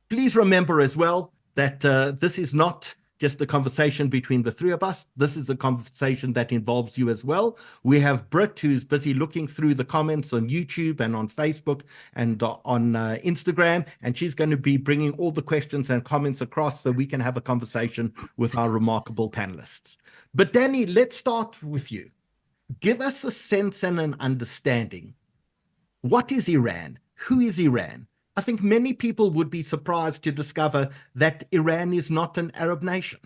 Please remember as well that this is not just a conversation between the three of us. This is a conversation that involves you as well. We have Britt, who's busy looking through the comments on YouTube and on Facebook and on Instagram, and she's going to be bringing all the questions and comments across so we can have a conversation with our remarkable panelists. But Danny, let's start with you. Give us a sense and an understanding. What is Iran? Who is Iran? I think many people would be surprised to discover that Iran is not an Arab nation.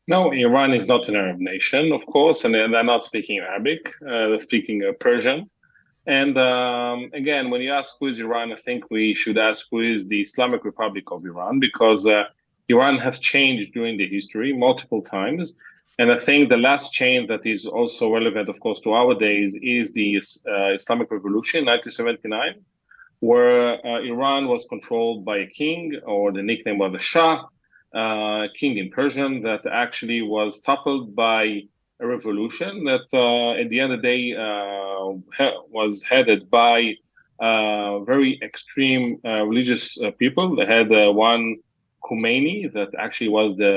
No, Iran is not an Arab nation, of course, and they're not speaking Arabic. They're speaking Persian. And again, when you ask who is Iran, I think we should ask who is the Islamic Republic of Iran, because Iran has changed during the history multiple times. And I think the last change that is also relevant, of course, to our days is the Islamic Revolution, 1979. Where Iran was controlled by a king, or the nickname was the Shah, king in Persian, that actually was toppled by a revolution that at the end of the day was headed by very extreme religious people. They had one Khomeini that actually was the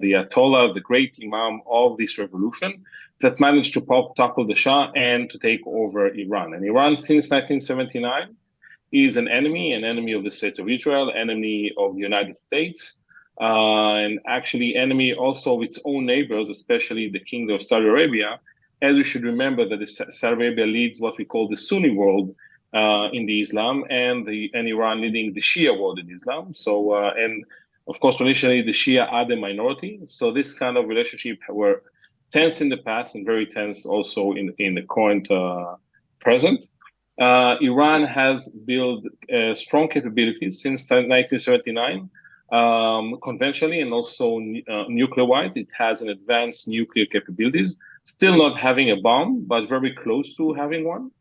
Ayatollah, the great imam of this revolution, that managed to topple the Shah and to take over Iran. And Iran, since 1979, is an enemy of the state of Israel, enemy of the United States, and actually enemy also of its own neighbors, especially the Kingdom of Saudi Arabia, as we should remember that Saudi Arabia leads what we call the Sunni world in the Islam, and Iran leading the Shia world in Islam. So, and of course, traditionally the Shia are the minority. So this kind of relationship were tense in the past and very tense also in the current present. Iran has built strong capabilities since 1979, conventionally and also nuclear-wise. It has an advanced nuclear capabilities, still not having a bomb, but very close to having one.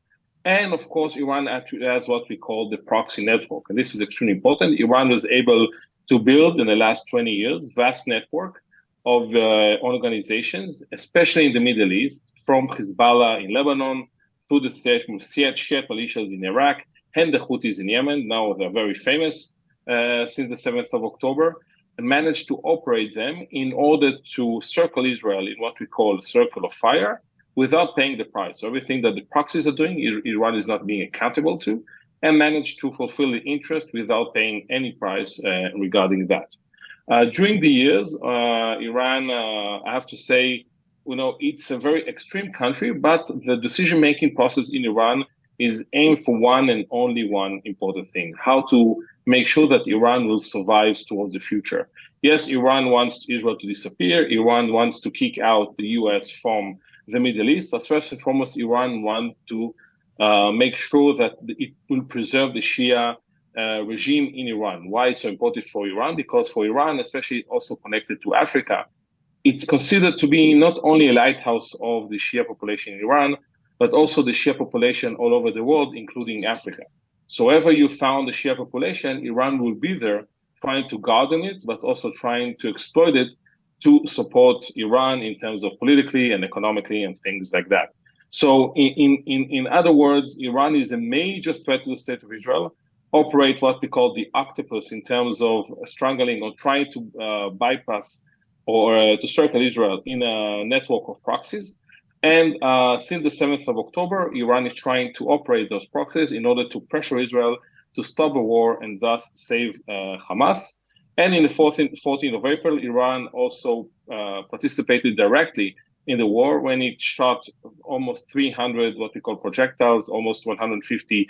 And of course, Iran has what we call the Proxy Network. And this is extremely important. Iran was able to build in the last 20 years, vast network of organizations, especially in the Middle East, from Hezbollah in Lebanon, through the Shiite militias in Iraq, and the Houthis in Yemen. Now they're very famous since the 7th of October, and managed to operate them in order to circle Israel in what we call a circle of fire without paying the price. So everything that the proxies are doing, Iran is not being accountable to, and managed to fulfill the interest without paying any price regarding that. During the years, Iran, I have to say, it's a very extreme country, but the decision-making process in Iran is aimed for one and only one important thing: how to make sure that Iran will survive towards the future. Yes, Iran wants Israel to disappear. Iran wants to kick out the US from the Middle East, but first and foremost, Iran wants to make sure that it will preserve the Shia regime in Iran. Why is so important for Iran? Because for Iran, especially also connected to Africa, it's considered to be not only a lighthouse of the Shia population in Iran, but also the Shia population all over the world, including Africa. So wherever you found the Shia population, Iran will be there trying to garden it, but also trying to exploit it to support Iran in terms of politically and economically and things like that. So in other words, Iran is a major threat to the state of Israel, operate what we call the octopus in terms of strangling or trying to bypass or to circle Israel in a network of proxies. And since the 7th of October, Iran is trying to operate those proxies in order to pressure Israel to stop a war and thus save Hamas. And in the 14th of April, Iran also participated directly in the war when it shot almost 300 what we call projectiles, almost 150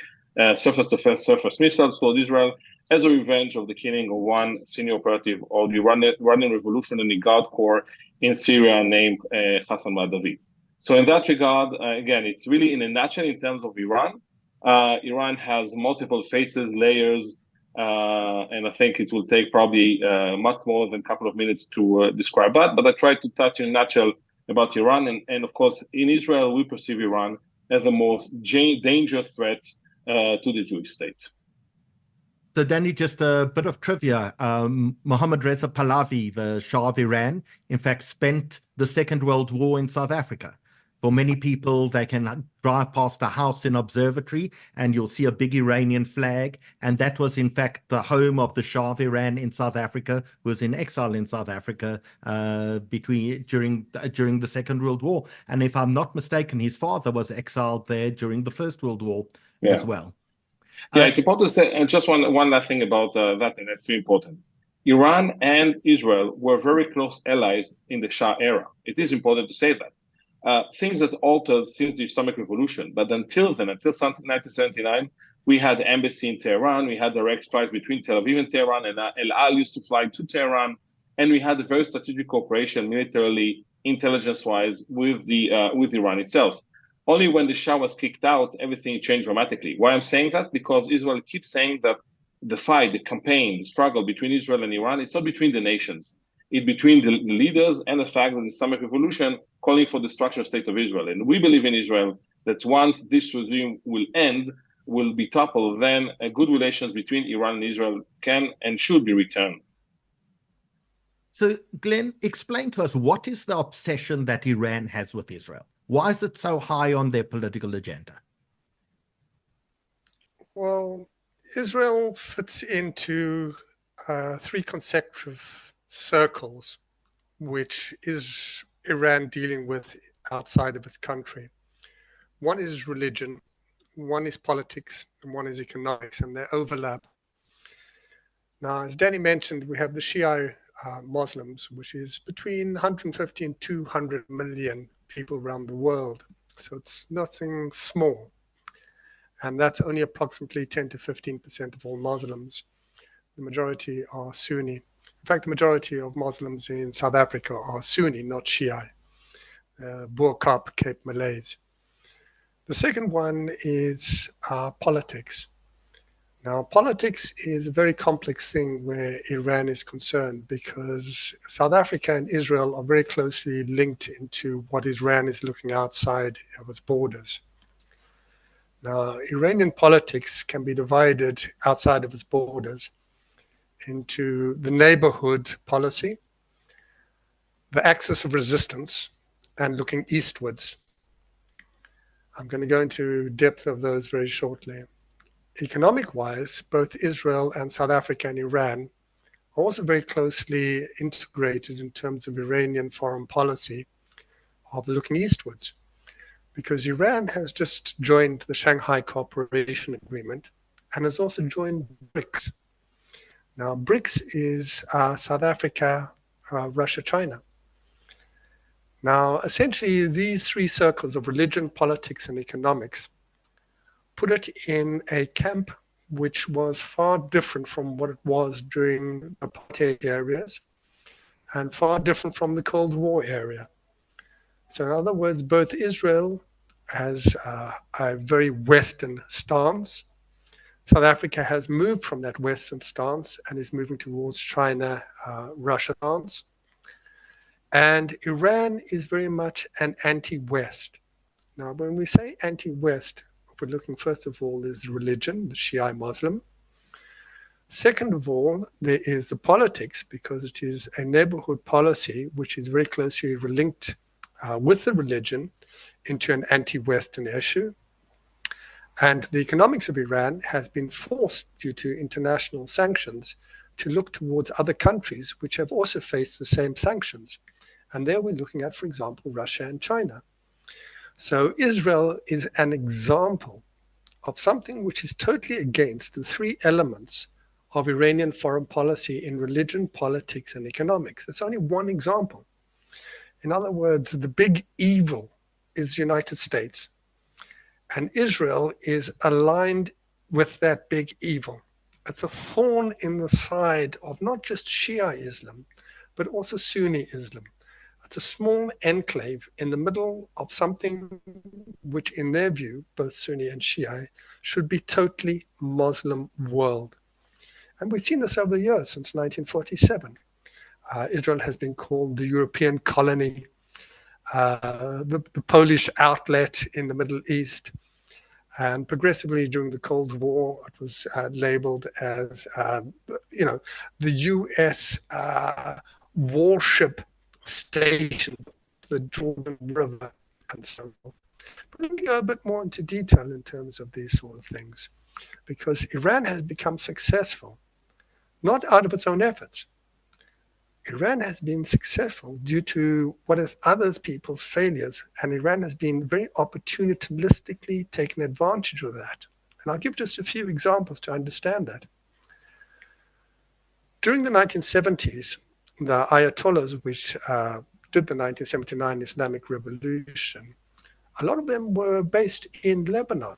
surface-to-surface surface missiles toward Israel as a revenge of the killing of one senior operative of the Iranian Revolutionary Guard Corps in Syria named Hassan Madavi. So in that regard, again, it's really in a nutshell in terms of Iran. Iran has multiple faces, layers, and I think it will take probably much more than a couple of minutes to describe that. But I tried to touch in a nutshell about Iran. And of course, in Israel, we perceive Iran as the most dangerous threat to the Jewish state. So, Danny, just a bit of trivia. Mohammad Reza Pahlavi, the Shah of Iran, in fact, spent the Second World War in South Africa. For many people, they can drive past a house in Observatory and you'll see a big Iranian flag. And that was, in fact, the home of the Shah of Iran in South Africa, who was in exile in South Africa during the Second World War. And if I'm not mistaken, his father was exiled there during the First World War as well. Yeah, it's important to say, and just one last thing about that, and that's very important. Iran and Israel were very close allies in the Shah era. It is important to say that. Things that altered since the Islamic Revolution, but until then, until 1979, we had the embassy in Tehran, we had direct flights between Tel Aviv and Tehran, and El Al used to fly to Tehran, and we had a very strategic cooperation, militarily, intelligence-wise, with Iran itself. Only when the Shah was kicked out, everything changed dramatically. Why I'm saying that? Because Israel keeps saying that the fight, the campaign, the struggle between Israel and Iran, it's not between the nations. It's between the leaders and the fact that the Islamic Revolution calling for destruction of the State of Israel. And we believe in Israel that once this regime will end, will be toppled, then good relations between Iran and Israel can and should be returned. So, Glen, explain to us, what is the obsession that Iran has with Israel? Why is it so high on their political agenda? Well, Israel fits into three consecutive circles, which is Iran dealing with outside of its country. One is religion, one is politics, and one is economics, and they overlap. Now, as Danny mentioned, we have the Shiite Muslims, which is between 150 and 200 million people around the world. So it's nothing small. And that's only approximately 10 to 15% of all Muslims. The majority are Sunni. In fact, the majority of Muslims in South Africa are Sunni, not Shiite. Boer Kaap, Cape Malays. The second one is politics. Now, politics is a very complex thing where Iran is concerned, because South Africa and Israel are very closely linked into what Iran is looking outside of its borders. Now, Iranian politics can be divided outside of its borders into the neighborhood policy, the axis of resistance, and looking eastwards. I'm going to go into depth of those very shortly. Economic-wise, both Israel and South Africa and Iran are also very closely integrated in terms of Iranian foreign policy of looking eastwards, because Iran has just joined the Shanghai Cooperation Agreement and has also joined BRICS. Now, BRICS is South Africa, Russia, China. Now, essentially, these three circles of religion, politics, and economics put it in a camp which was far different from what it was during the apartheid areas and far different from the Cold War area. So in other words, both Israel has a very Western stance. South Africa has moved from that Western stance and is moving towards China, Russia stance. And Iran is very much an anti-West. Now, when we say anti-West, we're looking, first of all, is religion, the Shiite Muslim. Second of all, there is the politics, because it is a neighborhood policy which is very closely linked with the religion into an anti-Western issue. And the economics of Iran has been forced, due to international sanctions, to look towards other countries which have also faced the same sanctions. And there we're looking at, for example, Russia and China. So Israel is an example of something which is totally against the three elements of Iranian foreign policy in religion, politics, and economics. It's only one example. In other words, the big evil is the United States. And Israel is aligned with that big evil. It's a thorn in the side of not just Shia Islam, but also Sunni Islam. It's a small enclave in the middle of something which, in their view, both Sunni and Shia, should be totally Muslim world. And we've seen this over the years, since 1947. Israel has been called the European colony, the Polish outlet in the Middle East. And progressively during the Cold War, it was labeled as, the U.S. Warship station, the Jordan River, and so forth. But let me go a bit more into detail in terms of these sort of things, because Iran has become successful, not out of its own efforts. Iran has been successful due to what is other people's failures, and Iran has been very opportunistically taken advantage of that. And I'll give just a few examples to understand that. During the 1970s, the Ayatollahs, which did the 1979 Islamic Revolution, a lot of them were based in Lebanon.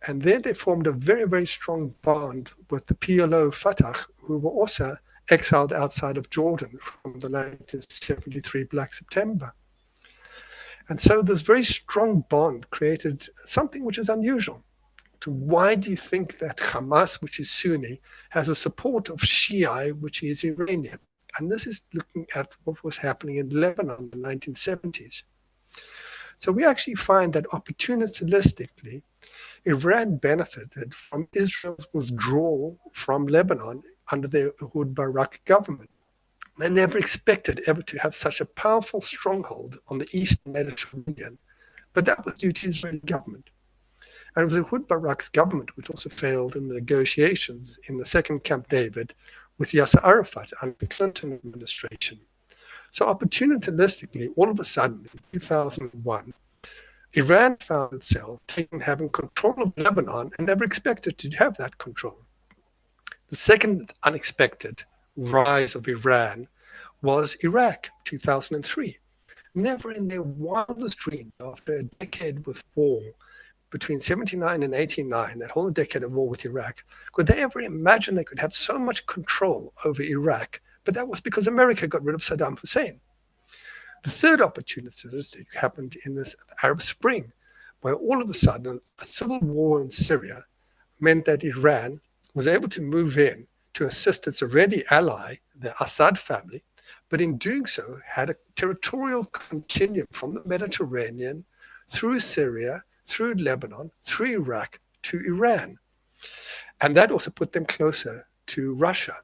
And there they formed a very, very strong bond with the PLO Fatah, who were also exiled outside of Jordan from the 1973 Black September. And so this very strong bond created something which is unusual. Why do you think that Hamas, which is Sunni, has a support of Shiite, which is Iranian? And this is looking at what was happening in Lebanon in the 1970s. So we actually find that opportunistically, Iran benefited from Israel's withdrawal from Lebanon under the Ehud Barak government. They never expected ever to have such a powerful stronghold on the Eastern Mediterranean, but that was due to the Israeli government. And it was Ehud Barak's government which also failed in the negotiations in the Second Camp David with Yasser Arafat under the Clinton administration. So opportunistically, all of a sudden, in 2001, Iran found itself having control of Lebanon and never expected to have that control. The second unexpected rise of Iran was Iraq, 2003. Never in their wildest dream, after a decade with war, between 79 and 89, that whole decade of war with Iraq, could they ever imagine they could have so much control over Iraq? But that was because America got rid of Saddam Hussein. The third opportunity happened in this Arab Spring, where all of a sudden a civil war in Syria meant that Iran was able to move in to assist its already ally, the Assad family, but in doing so had a territorial continuum from the Mediterranean through Syria, through Lebanon, through Iraq to Iran. And that also put them closer to Russia.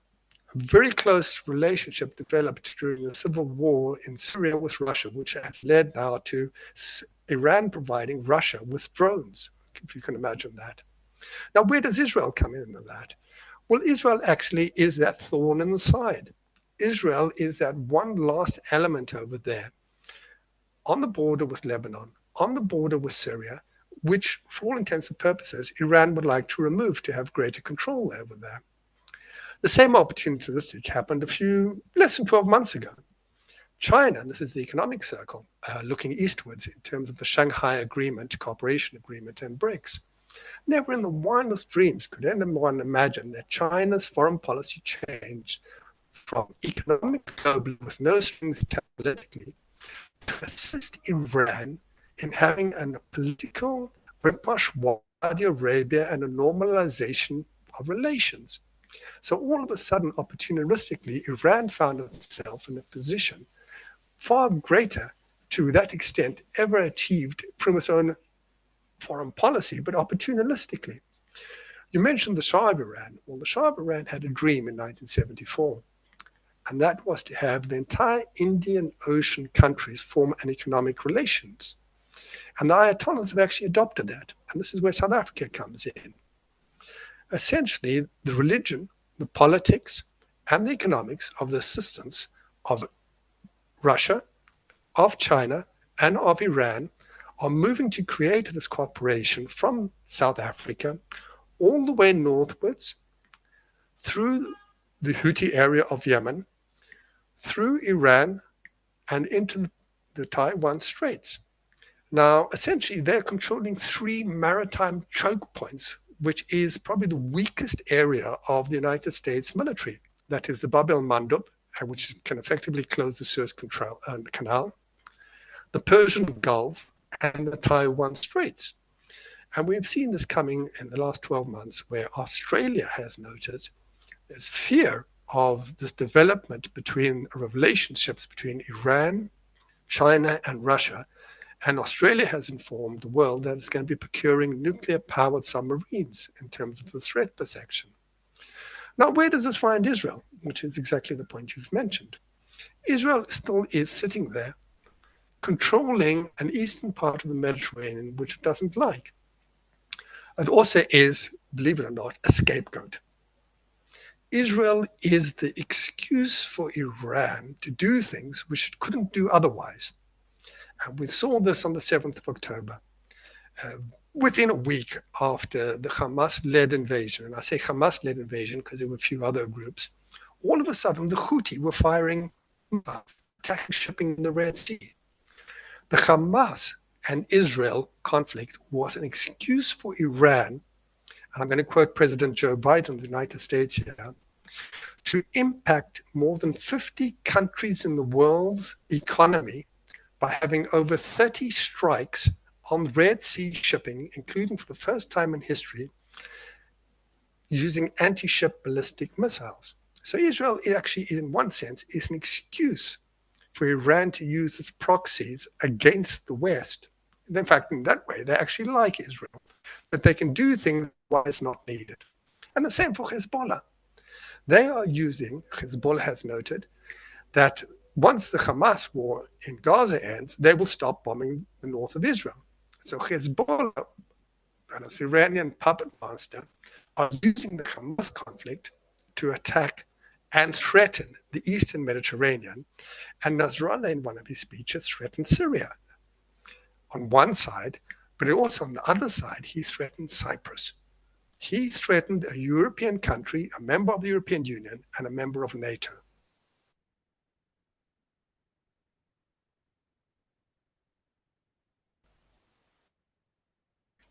A very close relationship developed during the civil war in Syria with Russia, which has led now to Iran providing Russia with drones, if you can imagine that. Now, where does Israel come into that? Well, Israel actually is that thorn in the side. Israel is that one last element over there on the border with Lebanon, on the border with Syria, which, for all intents and purposes, Iran would like to remove to have greater control over there. The same opportunity happened less than 12 months ago. China, and this is the economic circle, looking eastwards in terms of the Shanghai Agreement, Cooperation Agreement, and BRICS. Never in the wildest dreams could anyone imagine that China's foreign policy changed from economic globally with no strings attached politically to assist Iran in having a political whiplash with Saudi Arabia and a normalization of relations. So all of a sudden, opportunistically, Iran found itself in a position far greater to that extent ever achieved from its own foreign policy, but opportunistically. You mentioned the Shah of Iran. Well, the Shah of Iran had a dream in 1974, and that was to have the entire Indian Ocean countries form an economic relations. And the Ayatollahs have actually adopted that, and this is where South Africa comes in. Essentially, the religion, the politics, and the economics of the assistance of Russia, of China, and of Iran are moving to create this cooperation from South Africa all the way northwards through the Houthi area of Yemen, through Iran, and into the Taiwan Straits. Now, essentially, they're controlling three maritime choke points, which is probably the weakest area of the United States military. That is the Bab el-Mandeb, which can effectively close the Suez Canal, the Persian Gulf, and the Taiwan Straits. And we've seen this coming in the last 12 months, where Australia has noted there's fear of this development between relationships between Iran, China, and Russia. And Australia has informed the world that it's going to be procuring nuclear-powered submarines in terms of the threat perception. Now, where does this find Israel? Which is exactly the point you've mentioned. Israel still is sitting there controlling an eastern part of the Mediterranean, which it doesn't like. It also is, believe it or not, a scapegoat. Israel is the excuse for Iran to do things which it couldn't do otherwise. And we saw this on the 7th of October. Within a week after the Hamas-led invasion, and I say Hamas-led invasion because there were a few other groups, all of a sudden the Houthis were firing attacking shipping in the Red Sea. The Hamas and Israel conflict was an excuse for Iran, and I'm going to quote President Joe Biden of the United States here, to impact more than 50 countries in the world's economy by having over 30 strikes on Red Sea shipping, including for the first time in history, using anti-ship ballistic missiles. So Israel actually, in one sense, is an excuse for Iran to use its proxies against the West. And in fact, in that way, they actually like Israel, that they can do things while it's not needed. And the same for Hezbollah. They are using, Hezbollah has noted, that once the Hamas war in Gaza ends, they will stop bombing the north of Israel. So Hezbollah and its Iranian puppet master are using the Hamas conflict to attack and threaten the eastern Mediterranean. And Nasrallah, in one of his speeches, threatened Syria on one side, but also on the other side, he threatened Cyprus. He threatened a European country, a member of the European Union, and a member of NATO.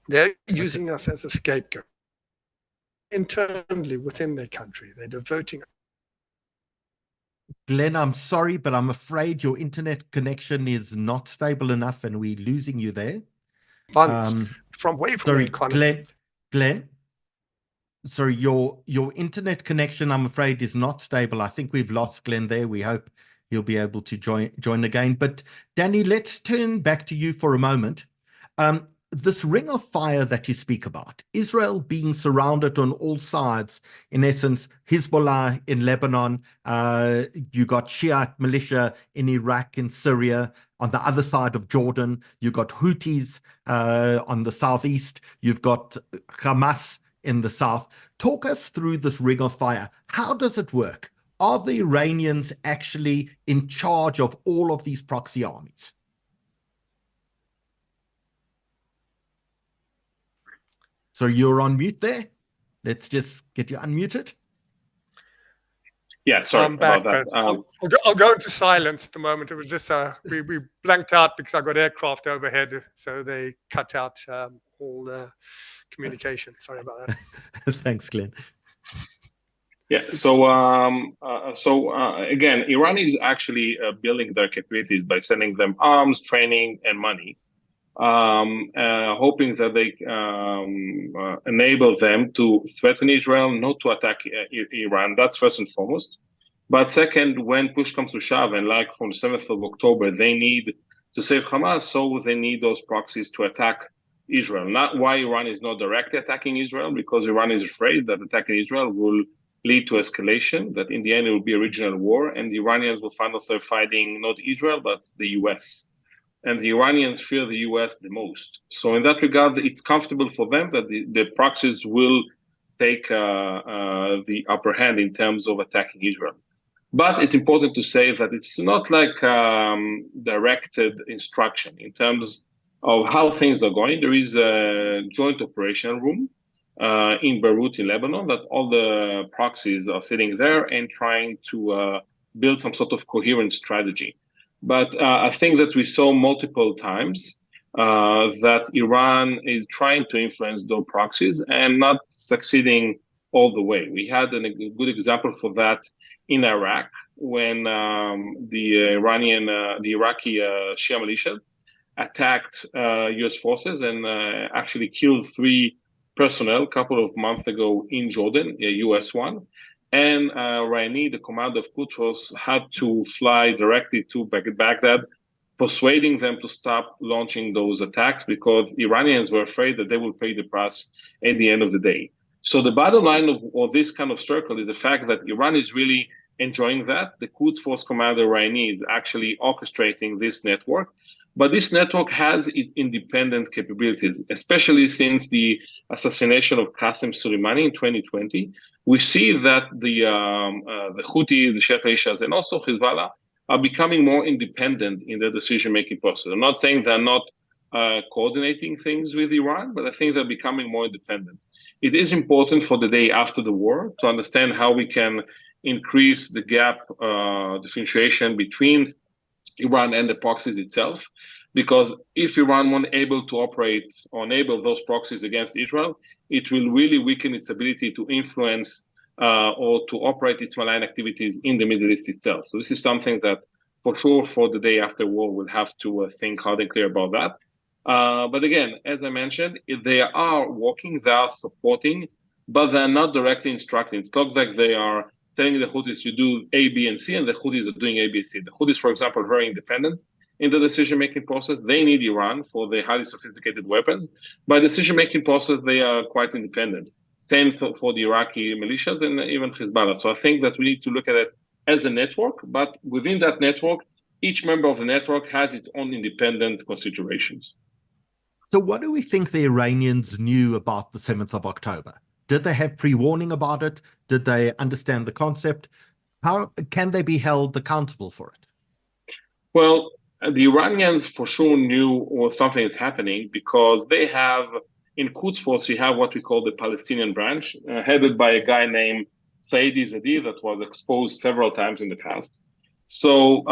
They're using us as a scapegoat. Internally within their country, they're diverting. Glenn, I'm sorry, but I'm afraid your internet connection is not stable enough and we're losing you there. Funds from away from the economy. Glenn, sorry, your internet connection, I'm afraid, is not stable. I think we've lost Glenn there. We hope he'll be able to join again. But Danny, let's turn back to you for a moment. This ring of fire that you speak about, Israel being surrounded on all sides, in essence, Hezbollah in Lebanon, you got Shiite militia in Iraq and Syria. On the other side of Jordan, you got Houthis on the southeast, you've got Hamas in the south. Talk us through this ring of fire. How does it work? Are the Iranians actually in charge of all of these proxy armies? So you're on mute there. Let's just get you unmuted. Yeah, sorry I'm back, about that. I'll go into silence at the moment. It was just we blanked out because I got aircraft overhead, so they cut out all the communication. Sorry about that. Thanks, Glenn. Yeah, so again, Iran is actually building their capabilities by sending them arms, training, and money. Hoping that they enable them to threaten Israel, not to attack Iran. That's first and foremost. But second, when push comes to shove, and like from the 7th of October, they need to save Hamas, so they need those proxies to attack Israel. Not why Iran is not directly attacking Israel, because Iran is afraid that attacking Israel will lead to escalation, that in the end it will be a regional war, and the Iranians will find themselves fighting not Israel, but the US. And the Iranians fear the US the most. So in that regard, it's comfortable for them that the proxies will take the upper hand in terms of attacking Israel. But it's important to say that it's not like directed instruction in terms of how things are going. There is a joint operation room in Beirut in Lebanon that all the proxies are sitting there and trying to build some sort of coherent strategy. But I think that we saw multiple times that Iran is trying to influence those proxies and not succeeding all the way. We had a good example for that in Iraq when the Iraqi Shia militias attacked U.S. forces and actually killed 3 personnel a couple of months ago in Jordan, a U.S. one. And Raini, the commander of Quds Force, had to fly directly to Baghdad, persuading them to stop launching those attacks because Iranians were afraid that they will pay the price at the end of the day. So the bottom line of this kind of circle is the fact that Iran is really enjoying that. The Quds Force commander Raini is actually orchestrating this network. But this network has its independent capabilities, especially since the assassination of Qasem Soleimani in 2020. We see that the Houthis, the Shiite militias, and also Hezbollah are becoming more independent in their decision-making process. I'm not saying they're not coordinating things with Iran, but I think they're becoming more independent. It is important for the day after the war to understand how we can increase the gap differentiation between Iran and the proxies itself, because if Iran won't able to operate or enable those proxies against Israel, it will really weaken its ability to influence or to operate its malign activities in the Middle East itself. So this is something that for sure for the day after war we'll have to think hard and clear about that. But again, as I mentioned, they are working, they are supporting, but they're not directly instructing. It's not like they are telling the Houthis you do A, B, and C, and the Houthis are doing A, B, and C. The Houthis, for example, are very independent in the decision-making process. They need Iran for the highly sophisticated weapons. By decision-making process, they are quite independent. Same for the Iraqi militias and even Hezbollah. So I think that we need to look at it as a network, but within that network, each member of the network has its own independent considerations. So what do we think the Iranians knew about the 7th of October? Did they have pre-warning about it? Did they understand the concept? How can they be held accountable for it? Well, the Iranians for sure knew something is happening because they have, in Quds Force, you have what we call the Palestinian branch, headed by a guy named Saidi Zadih that was exposed several times in the past. So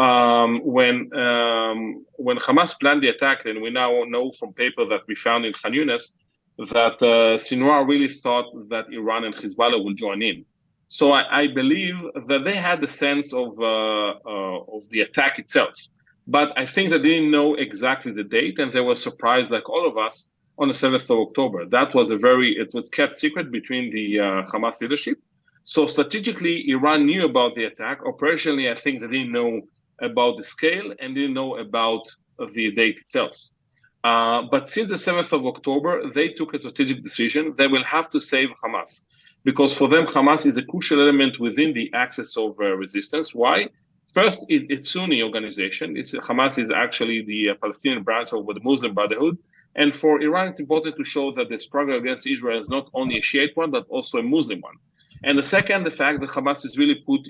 when Hamas planned the attack, and we now know from paper that we found in Khan Yunis, that Sinwar really thought that Iran and Hezbollah will join in. So I believe that they had the sense of the attack itself. But I think that they didn't know exactly the date, and they were surprised, like all of us, on the 7th of October. That was it was kept secret between the Hamas leadership. So strategically, Iran knew about the attack. Operationally, I think they didn't know about the scale and didn't know about the date itself. But since the 7th of October, they took a strategic decision. They will have to save Hamas, because for them, Hamas is a crucial element within the axis of resistance. Why? First, it's Sunni organization. Hamas is actually the Palestinian branch of the Muslim Brotherhood. And for Iran, it's important to show that the struggle against Israel is not only a Shiite one, but also a Muslim one. And the second, the fact that Hamas has really put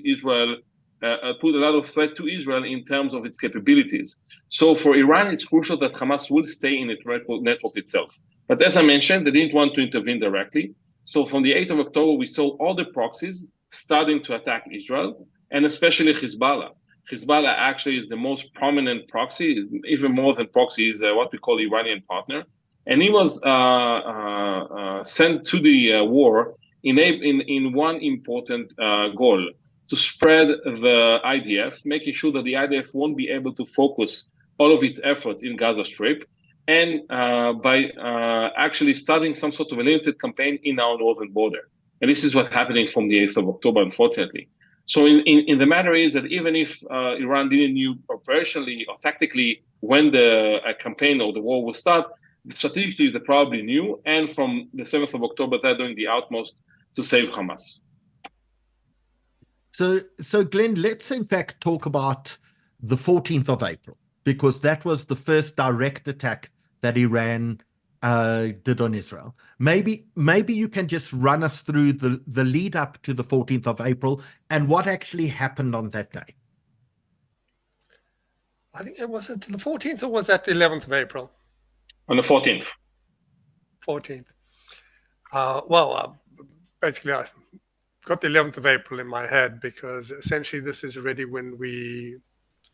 a lot of threat to Israel in terms of its capabilities. So for Iran, it's crucial that Hamas will stay in its network itself. But as I mentioned, they didn't want to intervene directly. So from the 8th of October, we saw all the proxies starting to attack Israel, and especially Hezbollah. Hezbollah actually is the most prominent proxy, is even more than proxy, is what we call Iranian partner. And he was sent to the war in one important goal, to spread the IDF, making sure that the IDF won't be able to focus all of its efforts in Gaza Strip, and by actually starting some sort of a limited campaign in our northern border. And this is what's happening from the 8th of October, unfortunately. So in the matter is that even if Iran didn't know operationally or tactically when the campaign or the war will start, strategically they probably knew, and from the 7th of October, they're doing the utmost to save Hamas. So Glen, let's in fact talk about the 14th of April, because that was the first direct attack that Iran did on Israel. Maybe you can just run us through the lead up to the 14th of April and what actually happened on that day. I think it was the 14th, or was that the 11th of April? On the 14th. 14th. Basically, I got the 11th of April in my head because essentially this is already when we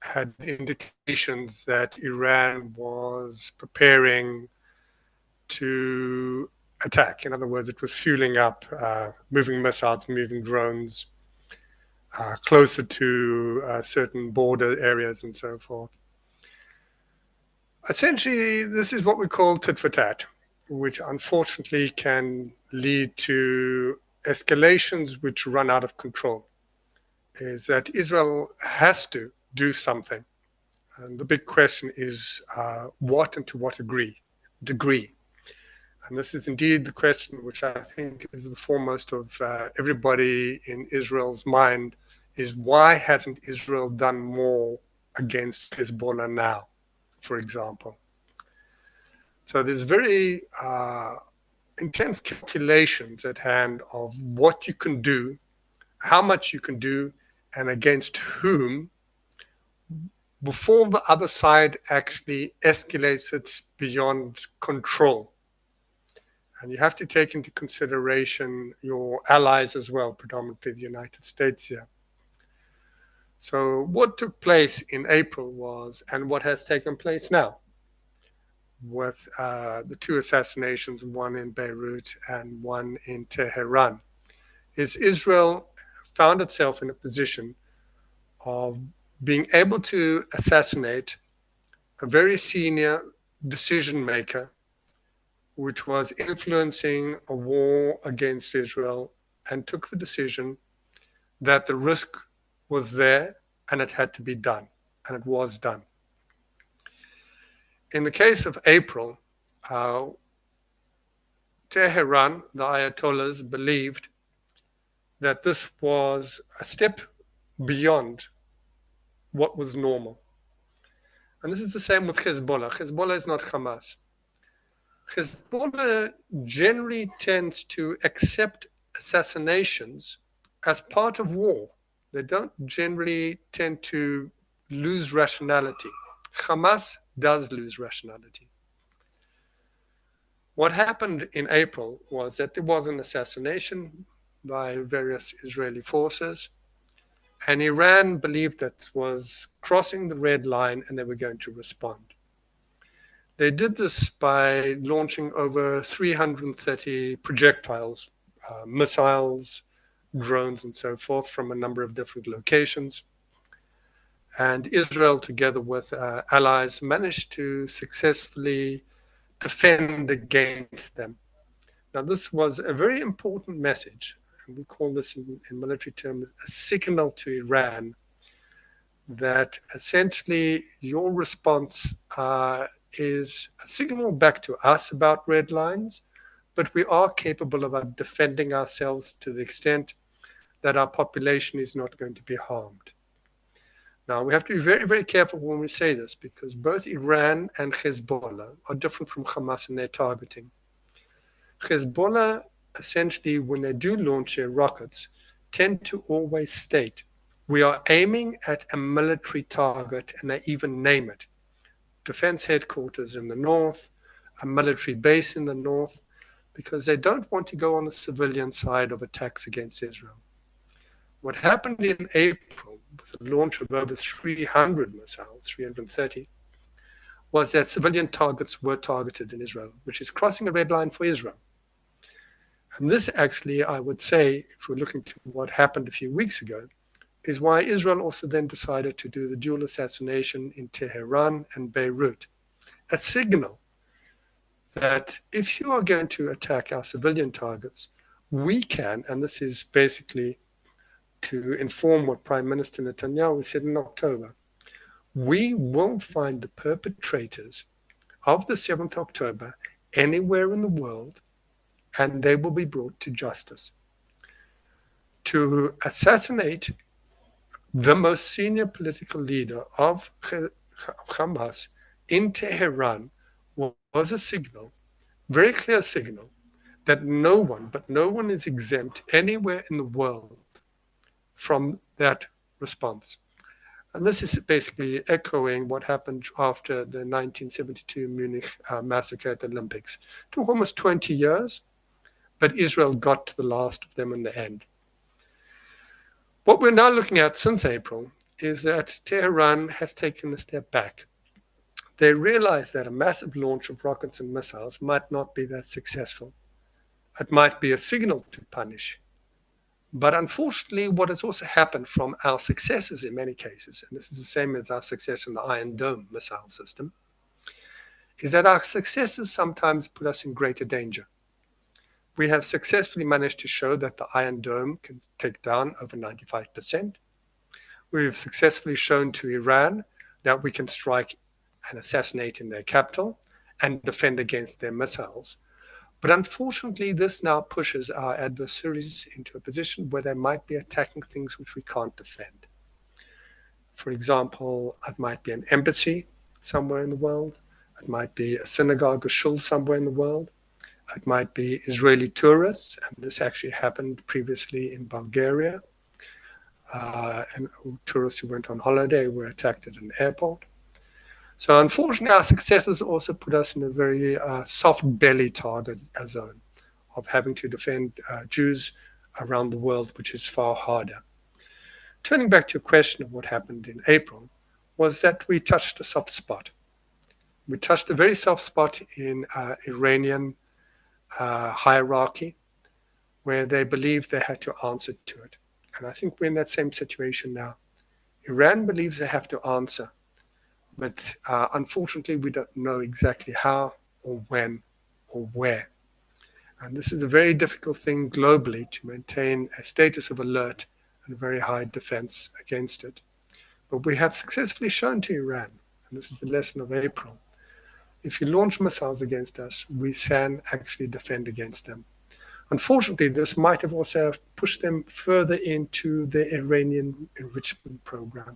had indications that Iran was preparing to attack. In other words, it was fueling up, moving missiles, moving drones closer to certain border areas and so forth. Essentially, this is what we call tit for tat, which unfortunately can lead to escalations which run out of control. Is that Israel has to do something. And the big question is what and to what degree. And this is indeed the question which I think is the foremost of everybody in Israel's mind, is why hasn't Israel done more against Hezbollah now? for example. So there's very intense calculations at hand of what you can do, how much you can do, and against whom before the other side actually escalates it beyond control. And you have to take into consideration your allies as well, predominantly the United States here. So what took place in April was, and what has taken place now, with the two assassinations, one in Beirut and one in Tehran, is Israel found itself in a position of being able to assassinate a very senior decision maker, which was influencing a war against Israel, and took the decision that the risk was there and it had to be done, and it was done. In the case of April, Tehran, the Ayatollahs, believed that this was a step beyond what was normal. And this is the same with Hezbollah. Hezbollah is not Hamas. Hezbollah generally tends to accept assassinations as part of war. They don't generally tend to lose rationality. Hamas does lose rationality. What happened in April was that there was an assassination by various Israeli forces, and Iran believed that was crossing the red line and they were going to respond. They did this by launching over 330 projectiles, missiles, drones, and so forth from a number of different locations. And Israel, together with allies, managed to successfully defend against them. Now, this was a very important message, and we call this in military terms a signal to Iran that essentially your response is a signal back to us about red lines, but we are capable of defending ourselves to the extent that our population is not going to be harmed. Now, we have to be very, very careful when we say this, because both Iran and Hezbollah are different from Hamas in their targeting. Hezbollah, essentially, when they do launch their rockets, tend to always state, we are aiming at a military target, and they even name it. Defense headquarters in the north, a military base in the north, because they don't want to go on the civilian side of attacks against Israel. What happened in April with the launch of over 300 missiles, 330, was that civilian targets were targeted in Israel, which is crossing a red line for Israel. And this actually, I would say, if we're looking to what happened a few weeks ago, is why Israel also then decided to do the dual assassination in Tehran and Beirut. A signal that if you are going to attack our civilian targets, we can, and this is basically to inform what Prime Minister Netanyahu said in October, we will find the perpetrators of the 7th October anywhere in the world, and they will be brought to justice. To assassinate the most senior political leader of Hamas in Tehran was a signal, very clear signal, that no one is exempt anywhere in the world from that response. And this is basically echoing what happened after the 1972 Munich massacre at the Olympics. It took almost 20 years, but Israel got to the last of them in the end. What we're now looking at since April is that Tehran has taken a step back. They realize that a massive launch of rockets and missiles might not be that successful. It might be a signal to punish. But unfortunately, what has also happened from our successes in many cases, and this is the same as our success in the Iron Dome missile system, is that our successes sometimes put us in greater danger. We have successfully managed to show that the Iron Dome can take down over 95%. We've successfully shown to Iran that we can strike and assassinate in their capital and defend against their missiles. But unfortunately, this now pushes our adversaries into a position where they might be attacking things which we can't defend. For example, it might be an embassy, somewhere in the world. It might be a synagogue or shul somewhere in the world. It might be Israeli tourists, and this actually happened previously in Bulgaria. And tourists who went on holiday were attacked at an airport. So unfortunately, our successes also put us in a very soft belly target zone of having to defend Jews around the world, which is far harder. Turning back to your question of what happened in April, was that we touched a soft spot. We touched a very soft spot in Iranian hierarchy, where they believed they had to answer to it. And I think we're in that same situation now. Iran believes they have to answer, but unfortunately, we don't know exactly how or when or where. And this is a very difficult thing globally to maintain a status of alert and a very high defense against it. But we have successfully shown to Iran, and this is the lesson of April, if you launch missiles against us, we can actually defend against them. Unfortunately, this might have also pushed them further into the Iranian enrichment program.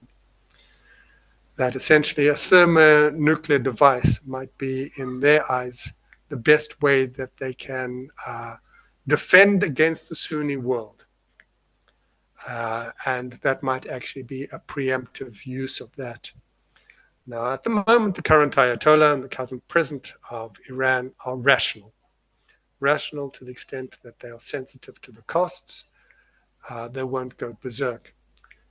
That essentially a thermonuclear device might be, in their eyes, the best way that they can defend against the Sunni world. And that might actually be a preemptive use of that. Now, at the moment, the current Ayatollah and the current president of Iran are rational to the extent that they are sensitive to the costs. They won't go berserk.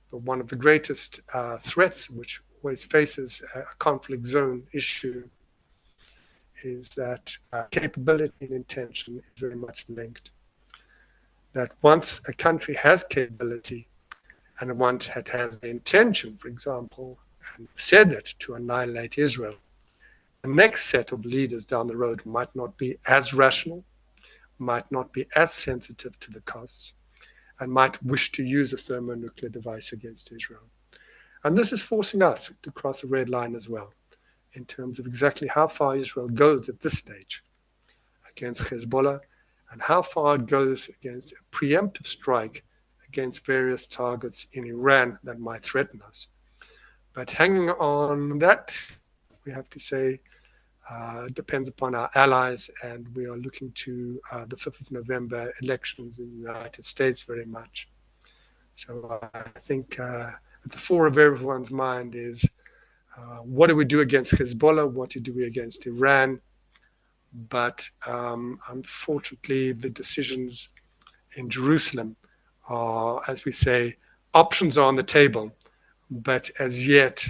But one of the greatest threats, which always faces a conflict zone issue, is that capability and intention is very much linked. That once a country has capability and once it has the intention, for example, and said it to annihilate Israel, the next set of leaders down the road might not be as rational, might not be as sensitive to the costs, and might wish to use a thermonuclear device against Israel. And this is forcing us to cross a red line as well, in terms of exactly how far Israel goes at this stage against Hezbollah, and how far it goes against a preemptive strike against various targets in Iran that might threaten us. But hanging on that, we have to say, depends upon our allies, and we are looking to the 5th of November elections in the United States very much. So I think at the fore of everyone's mind is what do we do against Hezbollah? What do we do against Iran? But unfortunately, the decisions in Jerusalem are, as we say, options are on the table. But as yet,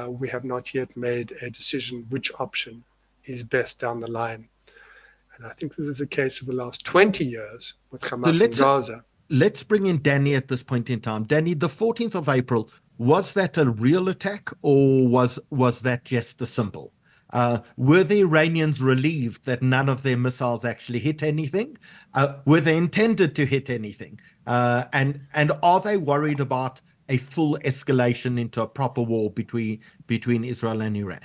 we have not yet made a decision which option is best down the line. And I think this is the case of the last 20 years with Hamas in Gaza. Let's bring in Danny at this point in time. Danny, the 14th of April, was that a real attack or was that just a symbol? Were the Iranians relieved that none of their missiles actually hit anything? Were they intended to hit anything? And are they worried about a full escalation into a proper war between Israel and Iran?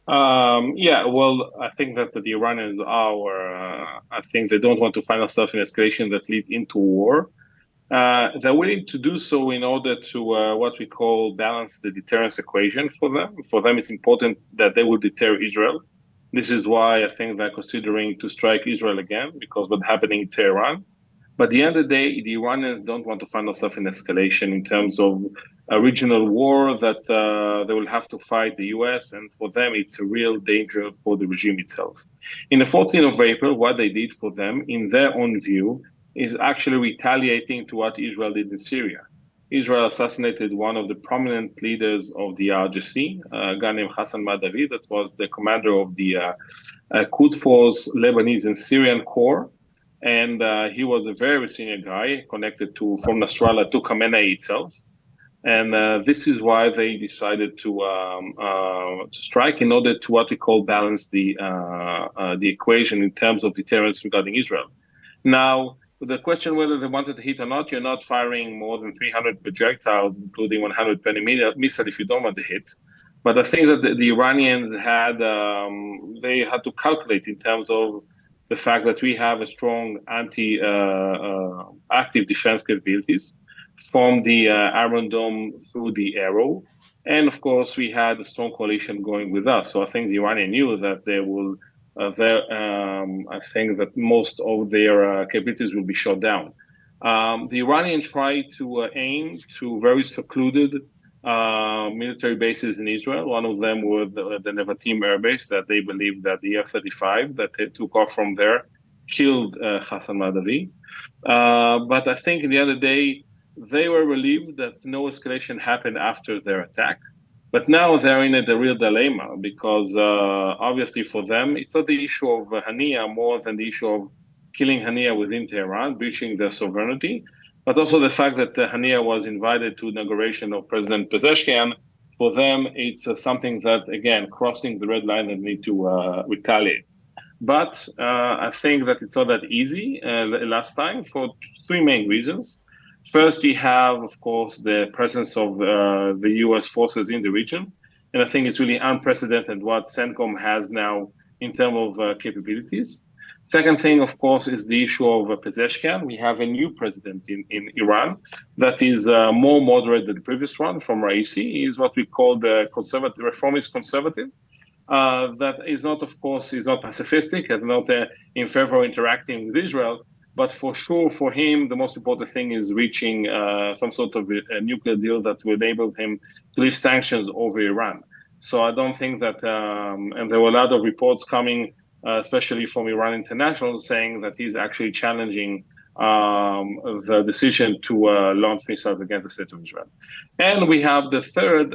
Yeah, well, I think that the Iranians are, I think they don't want to find themselves in escalation that lead into war. They're willing to do so in order to what we call balance the deterrence equation for them. For them, it's important that they will deter Israel. This is why I think they're considering to strike Israel again, because what's happening in Tehran. But at the end of the day, the Iranians don't want to find themselves in escalation in terms of a regional war that they will have to fight the US. And for them, it's a real danger for the regime itself. In the 14th of April, what they did for them, in their own view, is actually retaliating to what Israel did in Syria. Israel assassinated one of the prominent leaders of the RGC, a guy named Hassan Madavi, that was the commander of the Quds Force Lebanese and Syrian Corps. And he was a very senior guy connected from Nasrallah to Khamenei itself. And this is why they decided to strike in order to what we call balance the equation in terms of deterrence regarding Israel. Now, the question whether they wanted to hit or not, you're not firing more than 300 projectiles, including 120 missiles if you don't want to hit. But I think that the Iranians had to calculate in terms of the fact that we have a strong active defense capabilities. from the Iron Dome through the Arrow. And of course, we had a strong coalition going with us. So I think the Iranians knew that they will, I think that most of their capabilities will be shot down. The Iranians tried to aim to very secluded military bases in Israel. One of them was the Nevatim air base that they believe that the F-35 that they took off from there killed Hassan Madavi. But I think in the other day, they were relieved that no escalation happened after their attack. But now they're in a real dilemma because obviously for them, it's not the issue of Haniya more than the issue of killing Haniya within Tehran, breaching their sovereignty, but also the fact that Haniya was invited to inauguration of President Pezeshkian. For them, it's something that, again, crossing the red line and need to retaliate. But I think that it's not that easy last time for three main reasons. First, we have, of course, the presence of the U.S. forces in the region. And I think it's really unprecedented what CENTCOM has now in terms of capabilities. Second thing, of course, is the issue of Pezeshkian. We have a new president in Iran that is more moderate than the previous one from Raisi. He is what we call the conservative, reformist conservative. That is not, of course, is not pacifistic, is not in favor of interacting with Israel. But for sure, for him, the most important thing is reaching some sort of a nuclear deal that will enable him to lift sanctions over Iran. So I don't think that, and there were a lot of reports coming, especially from Iran International, saying that he's actually challenging the decision to launch missiles against the state of Israel. And we have the third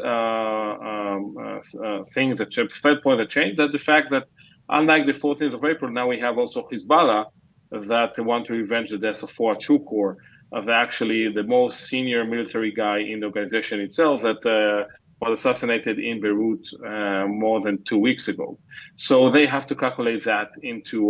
thing, the third point that changed, that the fact that unlike the 14th of April, now we have also Hezbollah that want to revenge the deaths of Fuad Shukr, of actually the most senior military guy in the organization itself that was assassinated in Beirut more than 2 weeks ago. So they have to calculate that into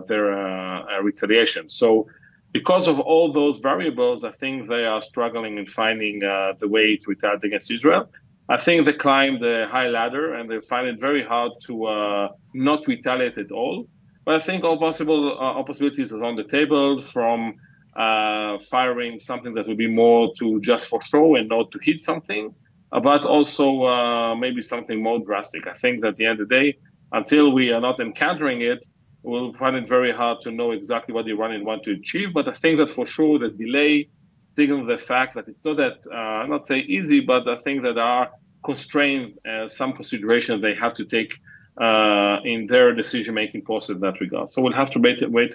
their retaliation. So because of all those variables, I think they are struggling in finding the way to retaliate against Israel. I think they climbed the high ladder and they find it very hard to not retaliate at all. But I think all possibilities are on the table, from firing something that would be more to just for show and not to hit something, but also maybe something more drastic. I think that at the end of the day, until we are not encountering it, we'll find it very hard to know exactly what the Iranians want to achieve. But I think that for sure the delay signals the fact that it's not that, I'm not say easy, but I think that there are constraints, some considerations they have to take in their decision-making process in that regard. So we'll have to wait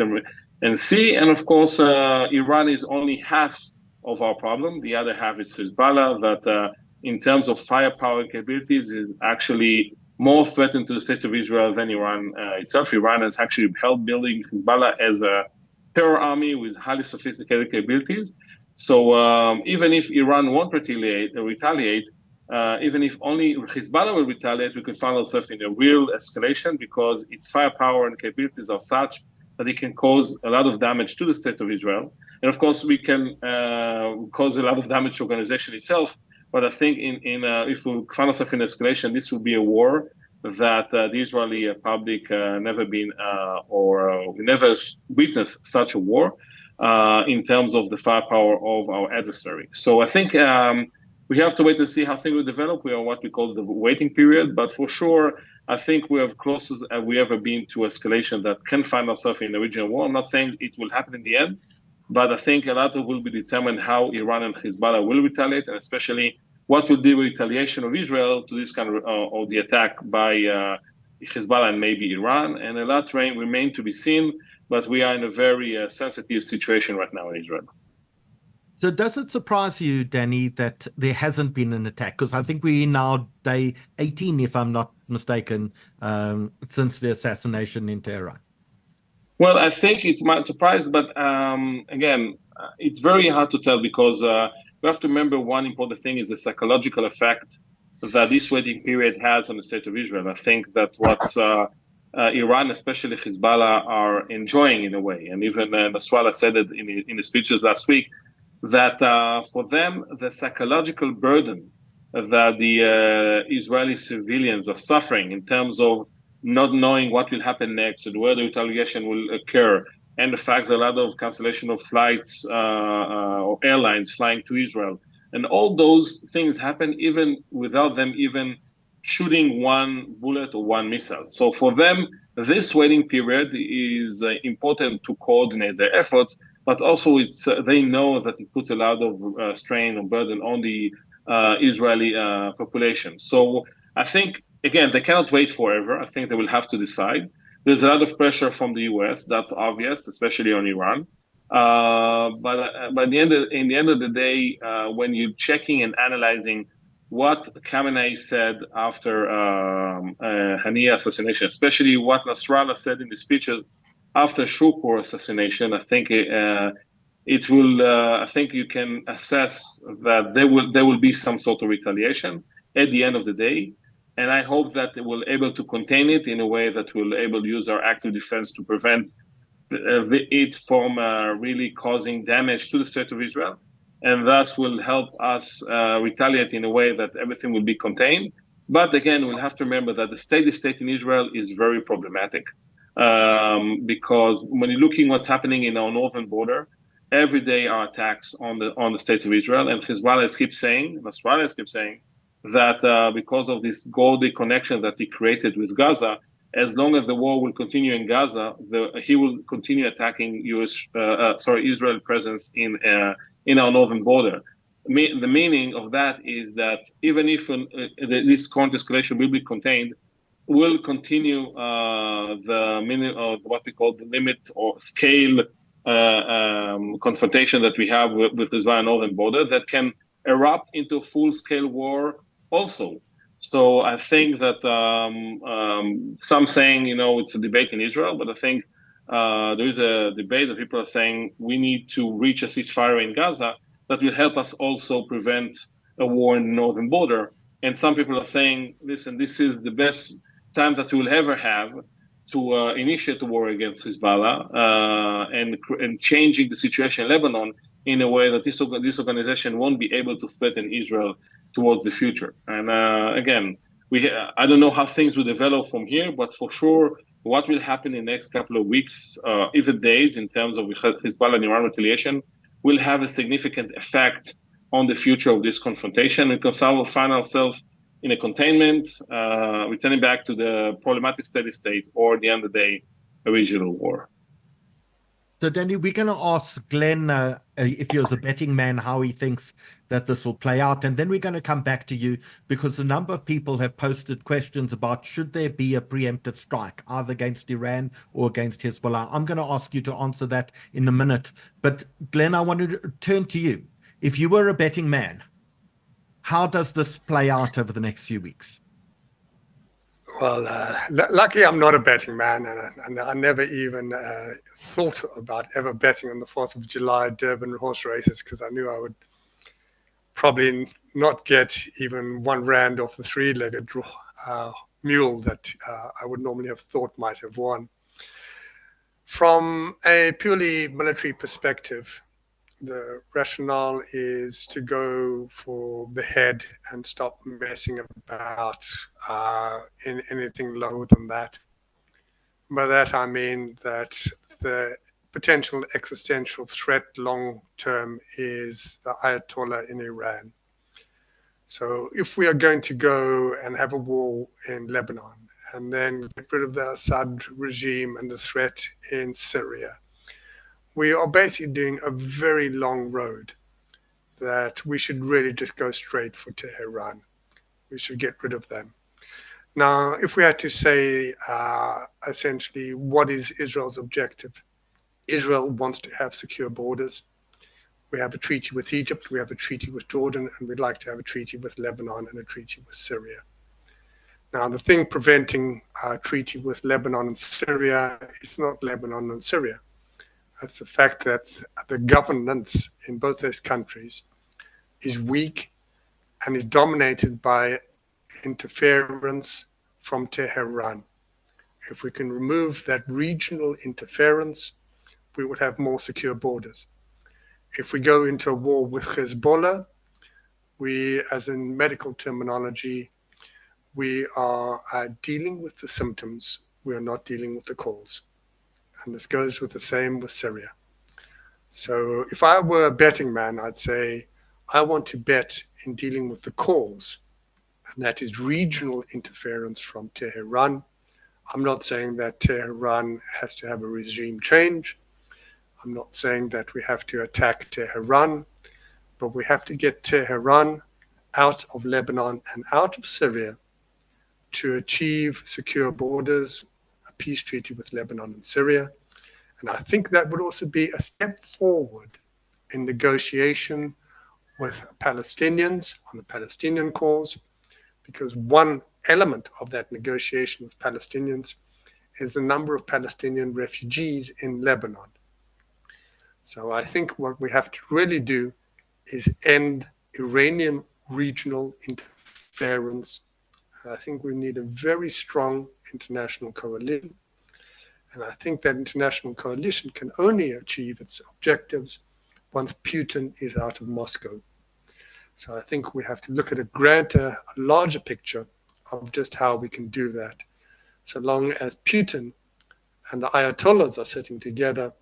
and see. And of course, Iran is only half of our problem. The other half is Hezbollah, that in terms of firepower capabilities is actually more threatened to the state of Israel than Iran itself. Iran has actually helped building Hezbollah as a terror army with highly sophisticated capabilities. So even if Iran won't retaliate, even if only Hezbollah will retaliate, we could find ourselves in a real escalation because its firepower and capabilities are such that it can cause a lot of damage to the state of Israel. And of course, we can cause a lot of damage to the organization itself. But I think if we find ourselves in escalation, this will be a war that the Israeli public never been or never witnessed such a war in terms of the firepower of our adversary. So I think we have to wait and see how things will develop. We are what we call the waiting period, but for sure, I think we have closest as we ever been to escalation that can find ourselves in a regional war. I'm not saying it will happen in the end, but I think a lot of will be determined how Iran and Hezbollah will retaliate, and especially what will be the retaliation of Israel to this kind of the attack by Hezbollah and maybe Iran. And a lot remain to be seen, but we are in a very sensitive situation right now in Israel. So does it surprise you, Danny, that there hasn't been an attack? Because I think we're now day 18, if I'm not mistaken, since the assassination in Tehran. Well, I think it might surprise, but again, it's very hard to tell because we have to remember one important thing is the psychological effect that this waiting period has on the state of Israel. I think that what's Iran, especially Hezbollah, are enjoying in a way, and even Nasrallah said it in the speeches last week, that for them, the psychological burden that the Israeli civilians are suffering in terms of not knowing what will happen next and where the retaliation will occur, and the fact that a lot of cancellation of flights or airlines flying to Israel. And all those things happen even without them even shooting one bullet or one missile. So for them, this waiting period is important to coordinate their efforts, but also it's they know that it puts a lot of strain or burden on the Israeli population. So I think, again, they cannot wait forever. I think they will have to decide. There's a lot of pressure from the US, that's obvious, especially on Iran. But in the end of the day, when you're checking and analyzing what Khamenei said after Haniya assassination, especially what Nasrallah said in the speeches after Shukr assassination, I think it will. I think you can assess that there will be some sort of retaliation at the end of the day, and I hope that it will able to contain it in a way that will able to use our active defense to prevent it from really causing damage to the state of Israel, and thus will help us retaliate in a way that everything will be contained. But again, we'll have to remember that the state in Israel is very problematic because when you're looking what's happening in our northern border, every day are attacks on the state of Israel, and Hezbollah keeps saying, Nasrallah keeps saying that because of this gaudy connection that he created with Gaza, as long as the war will continue in Gaza, he will continue attacking Israel presence in our northern border. The meaning of that is that even if this current escalation will be contained, will continue the meaning of what we call the limit or scale confrontation that we have with the Israeli northern border that can erupt into a full-scale war also. So I think that some saying, it's a debate in Israel, but I think there is a debate that people are saying we need to reach a ceasefire in Gaza that will help us also prevent a war in the northern border. And some people are saying, listen, this is the best time that we will ever have to initiate a war against Hezbollah and changing the situation in Lebanon in a way that this organization won't be able to threaten Israel towards the future. And again, I don't know how things will develop from here, but for sure, what will happen in the next couple of weeks, even days, in terms of Hezbollah and Iran retaliation, will have a significant effect on the future of this confrontation, because we will find ourselves in a containment, returning back to the problematic steady state, or at the end of the day, a regional war. So, Danny, we're going to ask Glen, if he was a betting man, how he thinks that this will play out. And then we're going to come back to you, because a number of people have posted questions about should there be a preemptive strike, either against Iran or against Hezbollah. I'm going to ask you to answer that in a minute. But, Glen, I want to turn to you. If you were a betting man, how does this play out over the next few weeks? Well, luckily I'm not a betting man, and I never even thought about ever betting on the 4th of July Durban horse races, because I knew I would probably not get even R1 off the three-legged mule that I would normally have thought might have won. From a purely military perspective, the rationale is to go for the head and stop messing about in anything lower than that. By that I mean that the potential existential threat long term is the Ayatollah in Iran. So if we are going to go and have a war in Lebanon and then get rid of the Assad regime and the threat in Syria, we are basically doing a very long road that we should really just go straight for Tehran. We should get rid of them. Now, if we had to say essentially what is Israel's objective, Israel wants to have secure borders. We have a treaty with Egypt, we have a treaty with Jordan, and we'd like to have a treaty with Lebanon and a treaty with Syria. Now, the thing preventing a treaty with Lebanon and Syria is not Lebanon and Syria. That's the fact that the governance in both those countries is weak and is dominated by interference from Tehran. If we can remove that regional interference, we would have more secure borders. If we go into a war with Hezbollah, we, as in medical terminology, we are dealing with the symptoms. We are not dealing with the cause. And this goes with the same with Syria. So if I were a betting man, I'd say I want to bet in dealing with the cause, and that is regional interference from Tehran. I'm not saying that Tehran has to have a regime change. I'm not saying that we have to attack Tehran, but we have to get Tehran out of Lebanon and out of Syria to achieve secure borders, a peace treaty with Lebanon and Syria. And I think that would also be a step forward in negotiation with Palestinians on the Palestinian cause, because one element of that negotiation with Palestinians is the number of Palestinian refugees in Lebanon. So I think what we have to really do is end Iranian regional interference. I think we need a very strong international coalition. And I think that international coalition can only achieve its objectives once Putin is out of Moscow. So I think we have to look at a larger picture of just how we can do that. So long as Putin and the Ayatollahs are sitting together,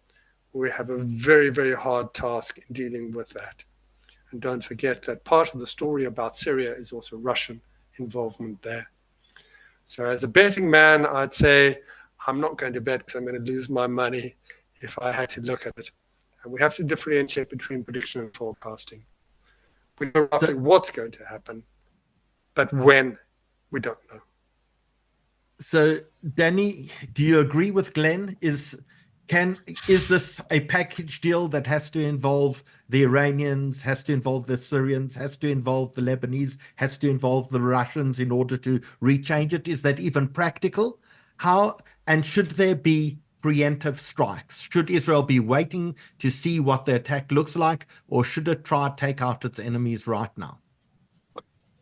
we have a very, very hard task in dealing with that. And don't forget that part of the story about Syria is also Russian involvement there. So as a betting man, I'd say I'm not going to bet because I'm going to lose my money if I had to look at it. And we have to differentiate between prediction and forecasting. We know roughly what's going to happen, but when, we don't know. So, Danny, do you agree with Glen? Is this a package deal that has to involve the Iranians, has to involve the Syrians, has to involve the Lebanese, has to involve the Russians in order to rechange it? Is that even practical? How, and should there be preemptive strikes? Should Israel be waiting to see what the attack looks like, or should it try to take out its enemies right now?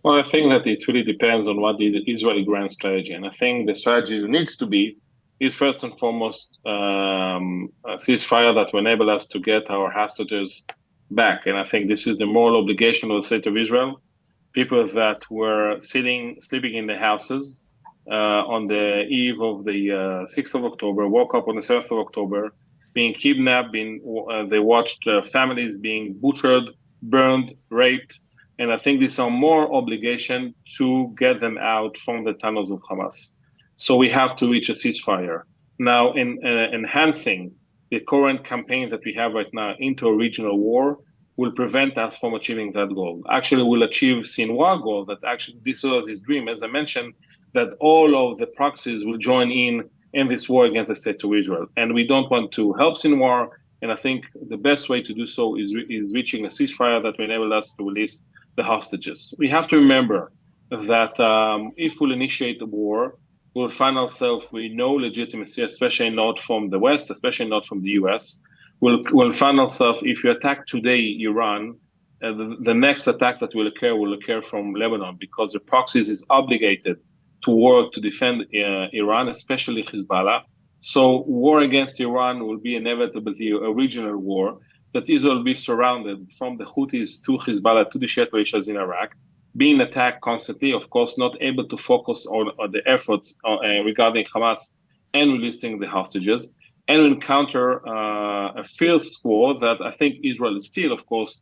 Well, I think that it really depends on what the Israeli grand strategy. And I think the strategy needs to be is first and foremost a ceasefire that will enable us to get our hostages back. And I think this is the moral obligation of the state of Israel. People that were sleeping in their houses on the eve of the 6th of October, woke up on the 7th of October, being kidnapped, they watched families being butchered, burned, raped. And I think there's some more obligation to get them out from the tunnels of Hamas. So we have to reach a ceasefire. Now, in enhancing the current campaign that we have right now into a regional war will prevent us from achieving that goal. Actually, we'll achieve Sinwar goal that actually this was his dream, as I mentioned, that all of the proxies will join in this war against the state of Israel. And we don't want to help Sinwar. And I think the best way to do so is reaching a ceasefire that will enable us to release the hostages. We have to remember that if we'll initiate the war, we'll find ourselves with no legitimacy, especially not from the West, especially not from the US. We'll find ourselves, if you attack today Iran, the next attack that will occur from Lebanon, because the proxies is obligated to work to defend Iran, especially Hezbollah. So war against Iran will be inevitably a regional war that Israel will be surrounded from the Houthis to Hezbollah to the Shiite militias in Iraq, being attacked constantly, of course, not able to focus on the efforts regarding Hamas and releasing the hostages, and encounter a fierce war that I think Israel is still, of course,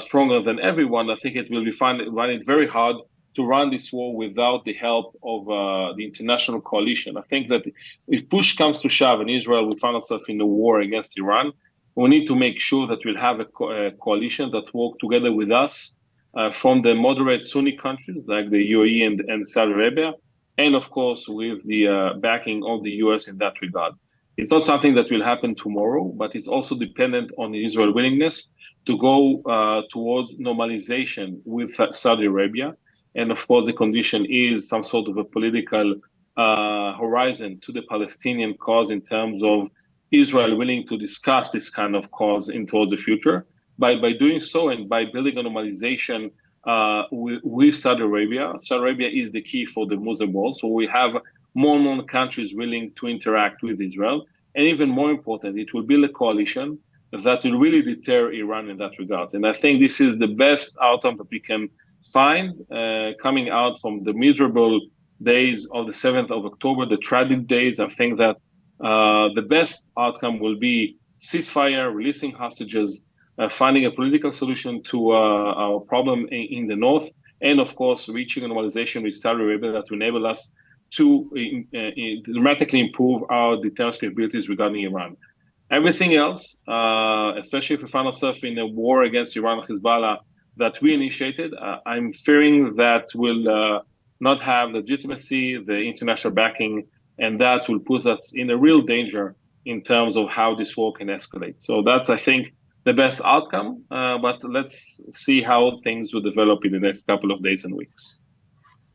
stronger than everyone. I think it will be finding very hard to run this war without the help of the international coalition. I think that if push comes to shove in Israel, we find ourselves in a war against Iran, we need to make sure that we'll have a coalition that work together with us from the moderate Sunni countries like the UAE and Saudi Arabia, and of course with the backing of the US in that regard. It's not something that will happen tomorrow, but it's also dependent on the Israel willingness to go towards normalization with Saudi Arabia. And of course, the condition is some sort of a political horizon to the Palestinian cause in terms of Israel willing to discuss this kind of cause towards the future. By doing so and by building a normalization with Saudi Arabia is the key for the Muslim world. So we have more and more countries willing to interact with Israel. And even more important, it will build a coalition that will really deter Iran in that regard. And I think this is the best outcome that we can find coming out from the miserable days of the 7th of October, the tragic days. I think that The best outcome will be ceasefire, releasing hostages, finding a political solution to our problem in the north, and of course, reaching a normalization with Saudi Arabia that will enable us to dramatically improve our deterrence capabilities regarding Iran. Everything else, especially if we find ourselves in a war against Iran and Hezbollah that we initiated, I'm fearing that will not have legitimacy, the international backing, and that will put us in a real danger in terms of how this war can escalate. So that's, I think, the best outcome, but let's see how things will develop in the next couple of days and weeks.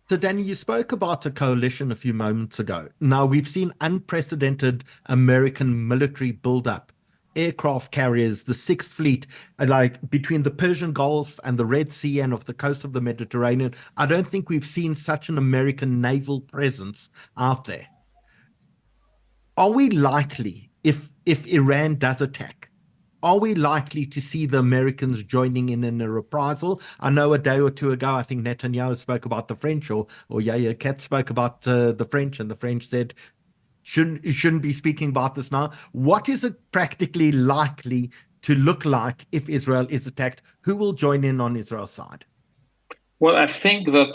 So, Danny, you spoke about a coalition a few moments ago. Now, we've seen unprecedented American military buildup, aircraft carriers, the Sixth Fleet, like between the Persian Gulf and the Red Sea and off the coast of the Mediterranean. I don't think we've seen such an American naval presence out there. Are we likely, if Iran does attack, are we likely to see the Americans joining in a reprisal? I know a day or two ago, I think Netanyahu spoke about the French, or Yair Katz spoke about the French, and the French said, you shouldn't be speaking about this now. What is it practically likely to look like if Israel is attacked? Who will join in on Israel's side? Well, I think that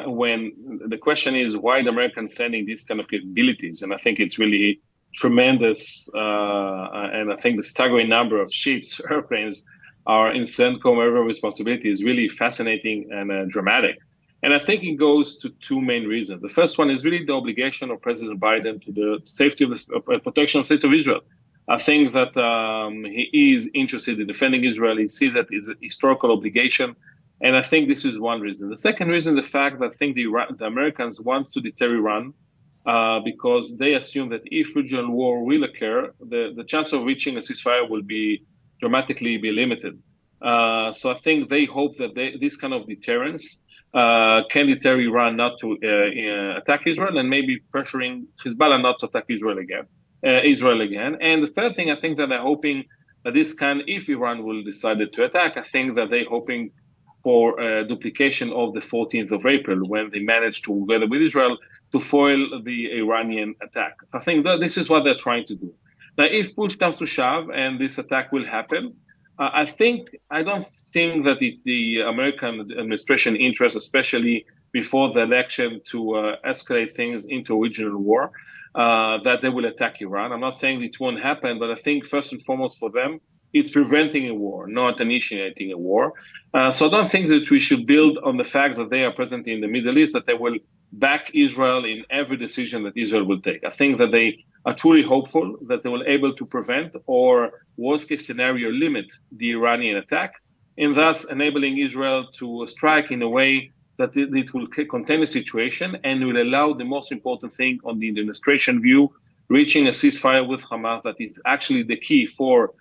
when the question is why the Americans sending these kind of capabilities, and I think it's really tremendous, and I think the staggering number of ships, airplanes are in CENTCOM area of responsibility is really fascinating and dramatic. And I think it goes to two main reasons. The first one is really the obligation of President Biden to the safety of the protection of the state of Israel. I think that he is interested in defending Israel. He sees that it's a historical obligation. And I think this is one reason. The second reason, the fact that I think the Americans want to deter Iran because they assume that if regional war will occur, the chance of reaching a ceasefire will be dramatically limited. So I think they hope that this kind of deterrence can deter Iran not to attack Israel, and maybe pressuring Hezbollah not to attack Israel again. And the third thing, I think that they're hoping that this can, if Iran will decide to attack, I think that they're hoping for duplication of the 14th of April, when they managed to, together with Israel, to foil the Iranian attack. I think that this is what they're trying to do. Now, if push comes to shove and this attack will happen, I don't think that it's the American administration interest, especially before the election, to escalate things into a regional war, that they will attack Iran. I'm not saying it won't happen, but I think first and foremost for them, it's preventing a war, not initiating a war. So I don't think that we should build on the fact that they are present in the Middle East, that they will back Israel in every decision that Israel will take. I think that they are truly hopeful that they will be able to prevent or worst case scenario limit the Iranian attack, and thus enabling Israel to strike in a way that it will contain the situation and will allow the most important thing on the administration view, reaching a ceasefire with Hamas that is actually the key for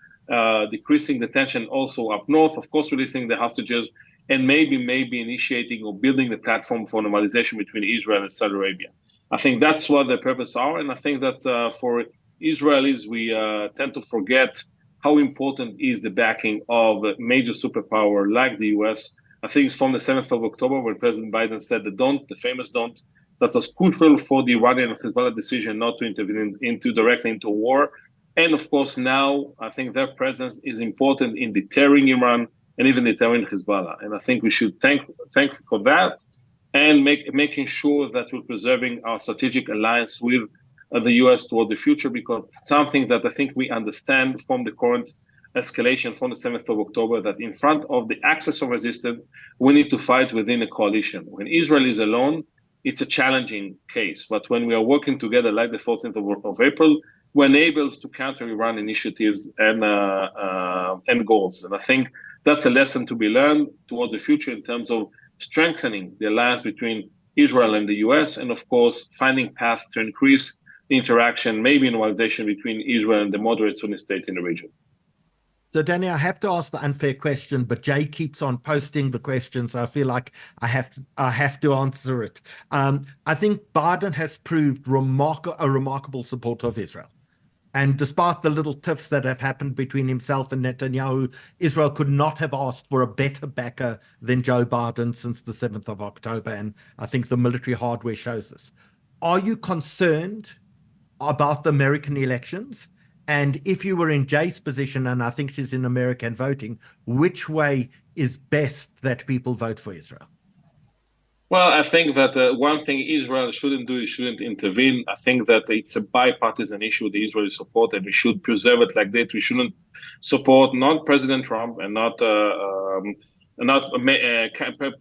decreasing the tension also up north, of course, releasing the hostages, and maybe initiating or building the platform for normalization between Israel and Saudi Arabia. I think that's what the purpose are, and I think that for Israelis, we tend to forget how important is the backing of a major superpower like the US. I think it's from the 7th of October when President Biden said the famous don't, that was crucial for the Iranian and Hezbollah decision not to intervene directly into war. And of course, now I think their presence is important in deterring Iran and even deterring Hezbollah. And I think we should thank for that, and making sure that we're preserving our strategic alliance with the US towards the future, because something that I think we understand from the current escalation from the 7th of October, that in front of the axis of resistance, we need to fight within a coalition. When Israel is alone, it's a challenging case. But when we are working together like the 14th of April, we're able to counter Iran initiatives and goals. And I think that's a lesson to be learned towards the future in terms of strengthening the alliance between Israel and the US, and of course, finding paths to increase the interaction, maybe normalization between Israel and the moderate Sunni state in the region. So, Danny, I have to ask the unfair question, but Jay keeps on posting the question, so I feel like I have to answer it. I think Biden has proved a remarkable supporter of Israel. And despite the little tiffs that have happened between himself and Netanyahu, Israel could not have asked for a better backer than Joe Biden since the 7th of October. And I think the military hardware shows this. Are you concerned about the American elections? And if you were in Jay's position, and I think she's in America and voting, which way is best that people vote for Israel? Well, I think that one thing Israel shouldn't do is shouldn't intervene. I think that it's a bipartisan issue the Israeli support, and we should preserve it like that. We shouldn't support not President Trump and not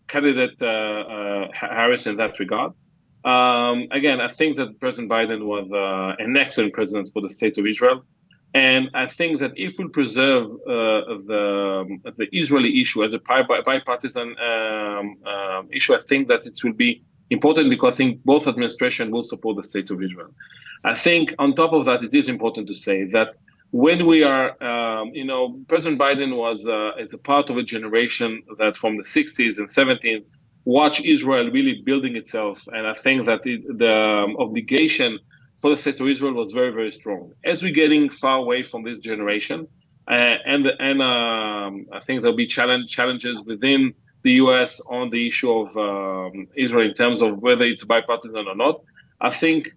candidate Harris in that regard. Again, I think that President Biden was an excellent president for the state of Israel. And I think that if we preserve the Israeli issue as a bipartisan issue, I think that it will be important because I think both administrations will support the state of Israel. I think on top of that, it is important to say that when we are, President Biden is a part of a generation that from the 60s and 70s watched Israel really building itself. And I think that the obligation for the state of Israel was very, very strong. As we're getting far away from this generation, and I think there'll be challenges within the U.S. on the issue of Israel in terms of whether it's bipartisan or not. I think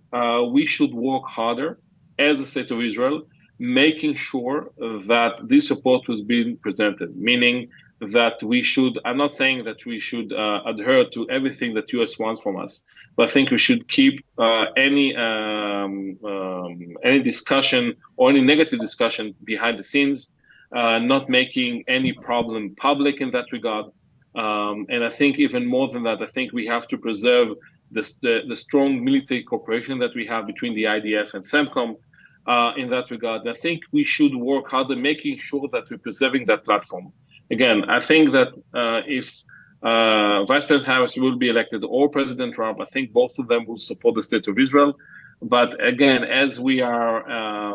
we should work harder as the state of Israel, making sure that this support was being presented, meaning that we should, I'm not saying that we should adhere to everything that U.S. wants from us, but I think we should keep any discussion or any negative discussion behind the scenes, not making any problem public in that regard. And I think even more than that, I think we have to preserve the strong military cooperation that we have between the IDF and CENTCOM in that regard. I think we should work harder making sure that we're preserving that platform. Again, I think that if Vice President Harris will be elected or President Trump, I think both of them will support the state of Israel. But again, as we are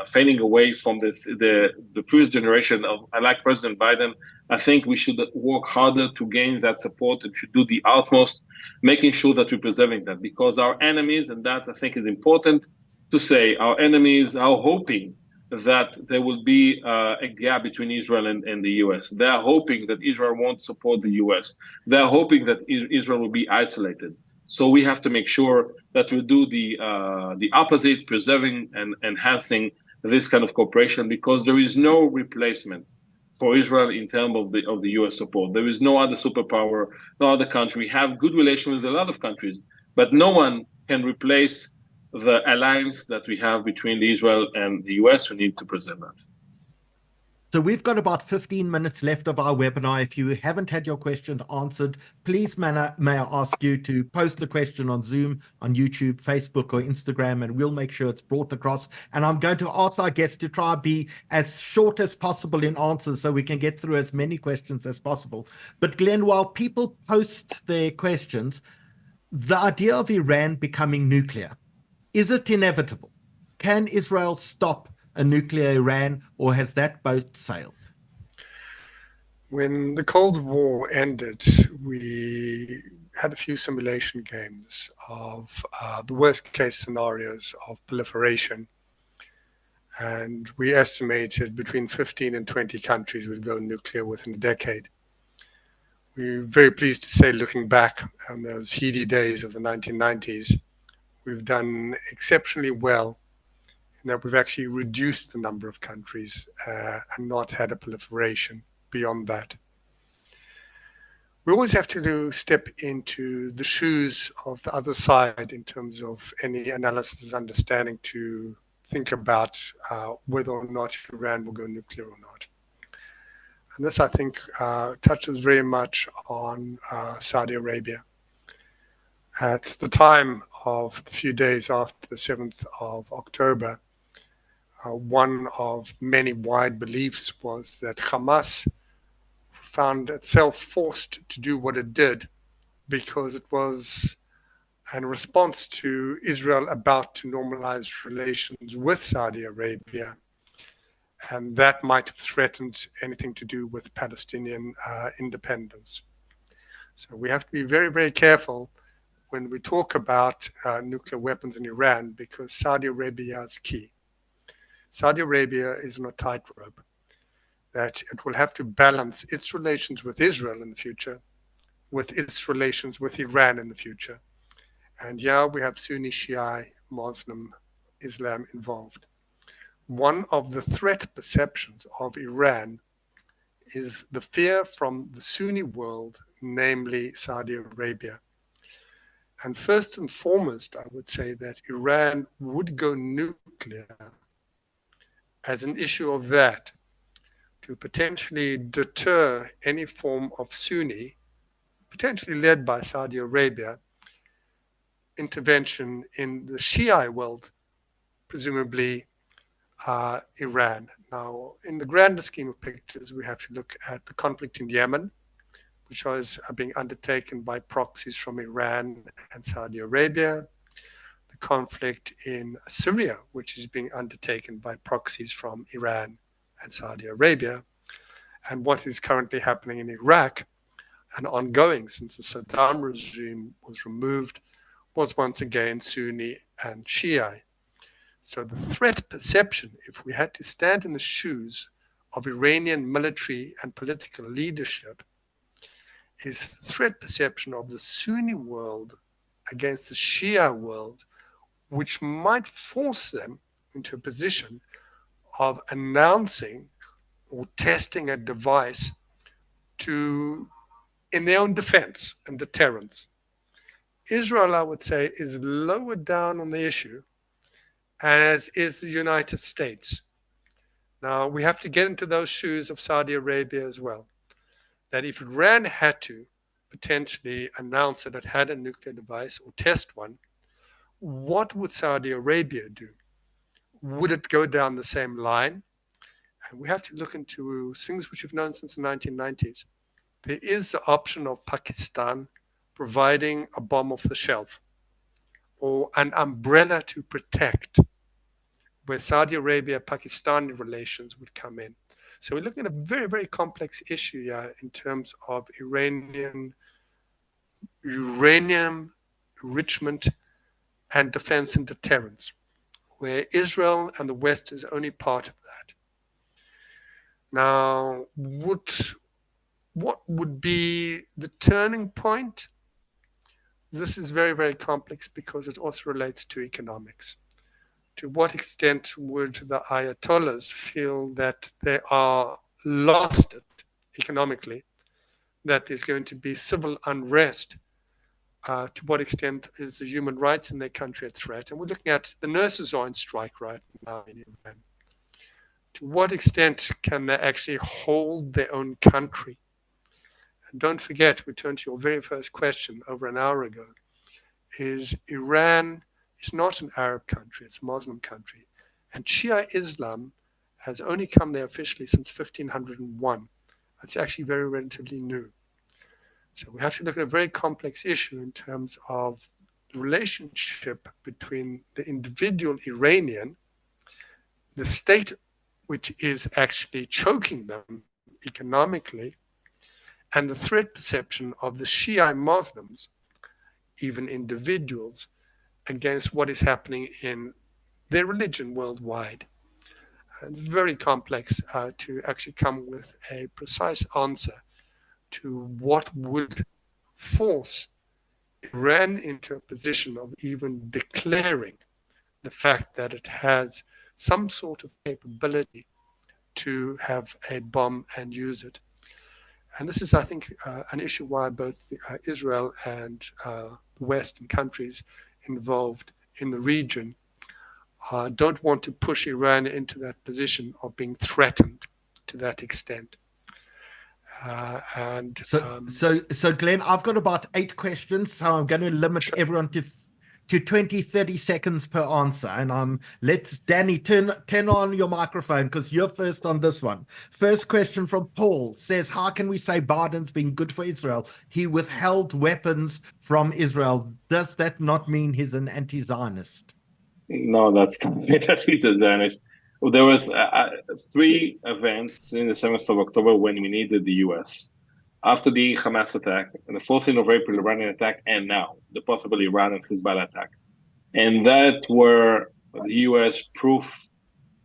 fading away from the previous generation of, like President Biden, I think we should work harder to gain that support and should do the utmost, making sure that we're preserving that. Because our enemies, and that I think is important to say, our enemies are hoping that there will be a gap between Israel and the U.S. They are hoping that Israel won't support the U.S. They are hoping that Israel will be isolated. So we have to make sure that we do the opposite, preserving and enhancing this kind of cooperation, because there is no replacement for Israel in terms of the U.S. support. There is no other superpower, no other country. We have good relations with a lot of countries, but no one can replace the alliance that we have between Israel and the U.S. We need to preserve that. So we've got about 15 minutes left of our webinar. If you haven't had your question answered, please may I ask you to post the question on Zoom, on YouTube, Facebook, or Instagram, and we'll make sure it's brought across. And I'm going to ask our guests to try and be as short as possible in answers so we can get through as many questions as possible. But Glen, while people post their questions, the idea of Iran becoming nuclear, is it inevitable? Can Israel stop a nuclear Iran, or has that boat sailed? When the Cold War ended, we had a few simulation games of the worst case scenarios of proliferation. And we estimated between 15 and 20 countries would go nuclear within a decade. We're very pleased to say, looking back on those heady days of the 1990s, we've done exceptionally well in that we've actually reduced the number of countries and not had a proliferation beyond that. We always have to step into the shoes of the other side in terms of any analysis, understanding, to think about whether or not Iran will go nuclear or not. And this, I think, touches very much on Saudi Arabia. At the time of the few days after the 7th of October, one of many wide beliefs was that Hamas found itself forced to do what it did because it was in response to Israel about to normalize relations with Saudi Arabia, and that might have threatened anything to do with Palestinian independence. So we have to be very, very careful when we talk about nuclear weapons in Iran, because Saudi Arabia is key. Saudi Arabia is on a tightrope that it will have to balance its relations with Israel in the future with its relations with Iran in the future. And yeah, we have Sunni, Shiite, Muslim Islam involved. One of the threat perceptions of Iran is the fear from the Sunni world, namely Saudi Arabia. And first and foremost, I would say that Iran would go nuclear as an issue of that to potentially deter any form of Sunni, potentially led by Saudi Arabia, intervention in the Shiite world, presumably Iran. Now, in the grander scheme of pictures, we have to look at the conflict in Yemen, which was being undertaken by proxies from Iran and Saudi Arabia, the conflict in Syria, which is being undertaken by proxies from Iran and Saudi Arabia, and what is currently happening in Iraq and ongoing since the Saddam regime was removed, was once again Sunni and Shiite. So the threat perception, if we had to stand in the shoes of Iranian military and political leadership, is the threat perception of the Sunni world against the Shia world, which might force them into a position of announcing or testing a device in their own defense and deterrence. Israel, I would say, is lower down on the issue, as is the United States. Now, we have to get into those shoes of Saudi Arabia as well, that if Iran had to potentially announce that it had a nuclear device or test one, what would Saudi Arabia do? Would it go down the same line? And we have to look into things which we've known since the 1990s. There is the option of Pakistan providing a bomb off the shelf or an umbrella to protect, where Saudi Arabia-Pakistani relations would come in. So we're looking at a very, very complex issue here in terms of uranium enrichment and defense and deterrence, where Israel and the West is only part of that. Now, what would be the turning point? This is very, very complex because it also relates to economics. To what extent would the Ayatollahs feel that they are lost it economically, that there's going to be civil unrest? To what extent is the human rights in their country a threat? And we're looking at the nurses are on strike right now in Iran. To what extent can they actually hold their own country? And don't forget, we turned to your very first question over an hour ago, is Iran is not an Arab country, it's a Muslim country. And Shia Islam has only come there officially since 1501. That's actually very relatively new. So we have to look at a very complex issue in terms of the relationship between the individual Iranian, the state which is actually choking them economically, and the threat perception of the Shia Muslims, even individuals, against what is happening in their religion worldwide. It's very complex to actually come with a precise answer to what would force Iran into a position of even declaring the fact that it has some sort of capability to have a bomb and use it. And this is, I think, an issue why both Israel and the Western countries involved in the region don't want to push Iran into that position of being threatened to that extent. So Glenn, I've got about 8 questions, so I'm going to limit everyone to 20, 30 seconds per answer. And let's, Danny, turn on your microphone because you're first on this one. First question from Paul says, how can we say Biden's been good for Israel? He withheld weapons from Israel. Does that not mean he's an anti-Zionist? No, that's not that he's a Zionist. Well, there was 3 events in the 7th of October when we needed the U.S. After the Hamas attack, the 14th of April Iranian attack, and now the possible Iran and Hezbollah attack. And that were the U.S. proof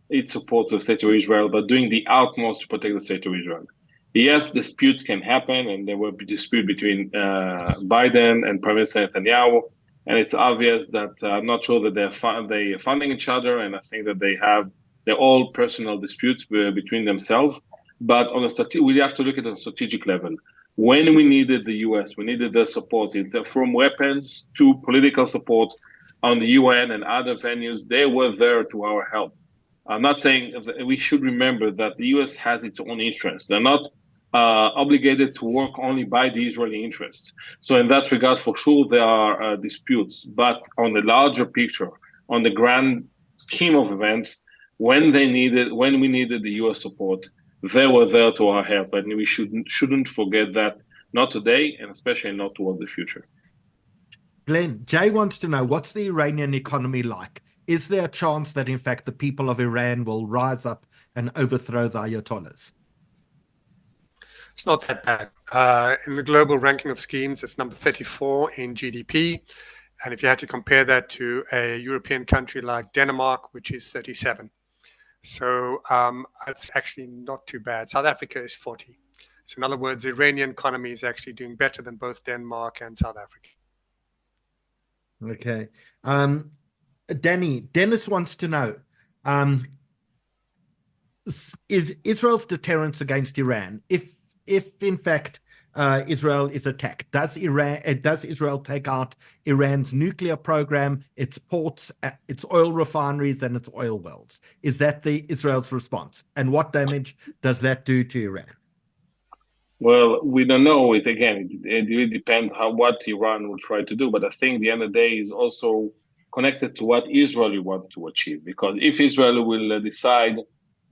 its support to the state of Israel, but doing the utmost to protect the state of Israel. Yes, disputes can happen, and there will be dispute between Biden and Prime Minister Netanyahu, And it's obvious that I'm not sure that they are funding each other, and I think that they're all personal disputes between themselves. But on we have to look at it on a strategic level. When we needed the US, we needed their support, from weapons to political support on the UN and other venues. They were there to our help. I'm not saying we should remember that the US has its own interests. They're not obligated to work only by the Israeli interests. So in that regard, for sure, there are disputes. But on the larger picture, on the grand scheme of events, when we needed the US support, they were there to our help, and we shouldn't forget that. Not today, and especially not towards the future. Glen, Jay wants to know, what's the Iranian economy like? Is there a chance that, in fact, the people of Iran will rise up and overthrow the Ayatollahs? It's not that bad. In the global ranking of schemes, it's number 34 in GDP. And if you had to compare that to a European country like Denmark, which is 37. So it's actually not too bad. South Africa is 40. So in other words, the Iranian economy is actually doing better than both Denmark and South Africa. Okay. Dennis wants to know, is Israel's deterrence against Iran, if in fact Israel is attacked, does Israel take out Iran's nuclear program, its ports, its oil refineries, and its oil wells? Is that Israel's response? And what damage does that do to Iran? Well, we don't know. It really depends what Iran will try to do. But I think the end of the day is also connected to what Israel wants to achieve. Because if Israel will decide,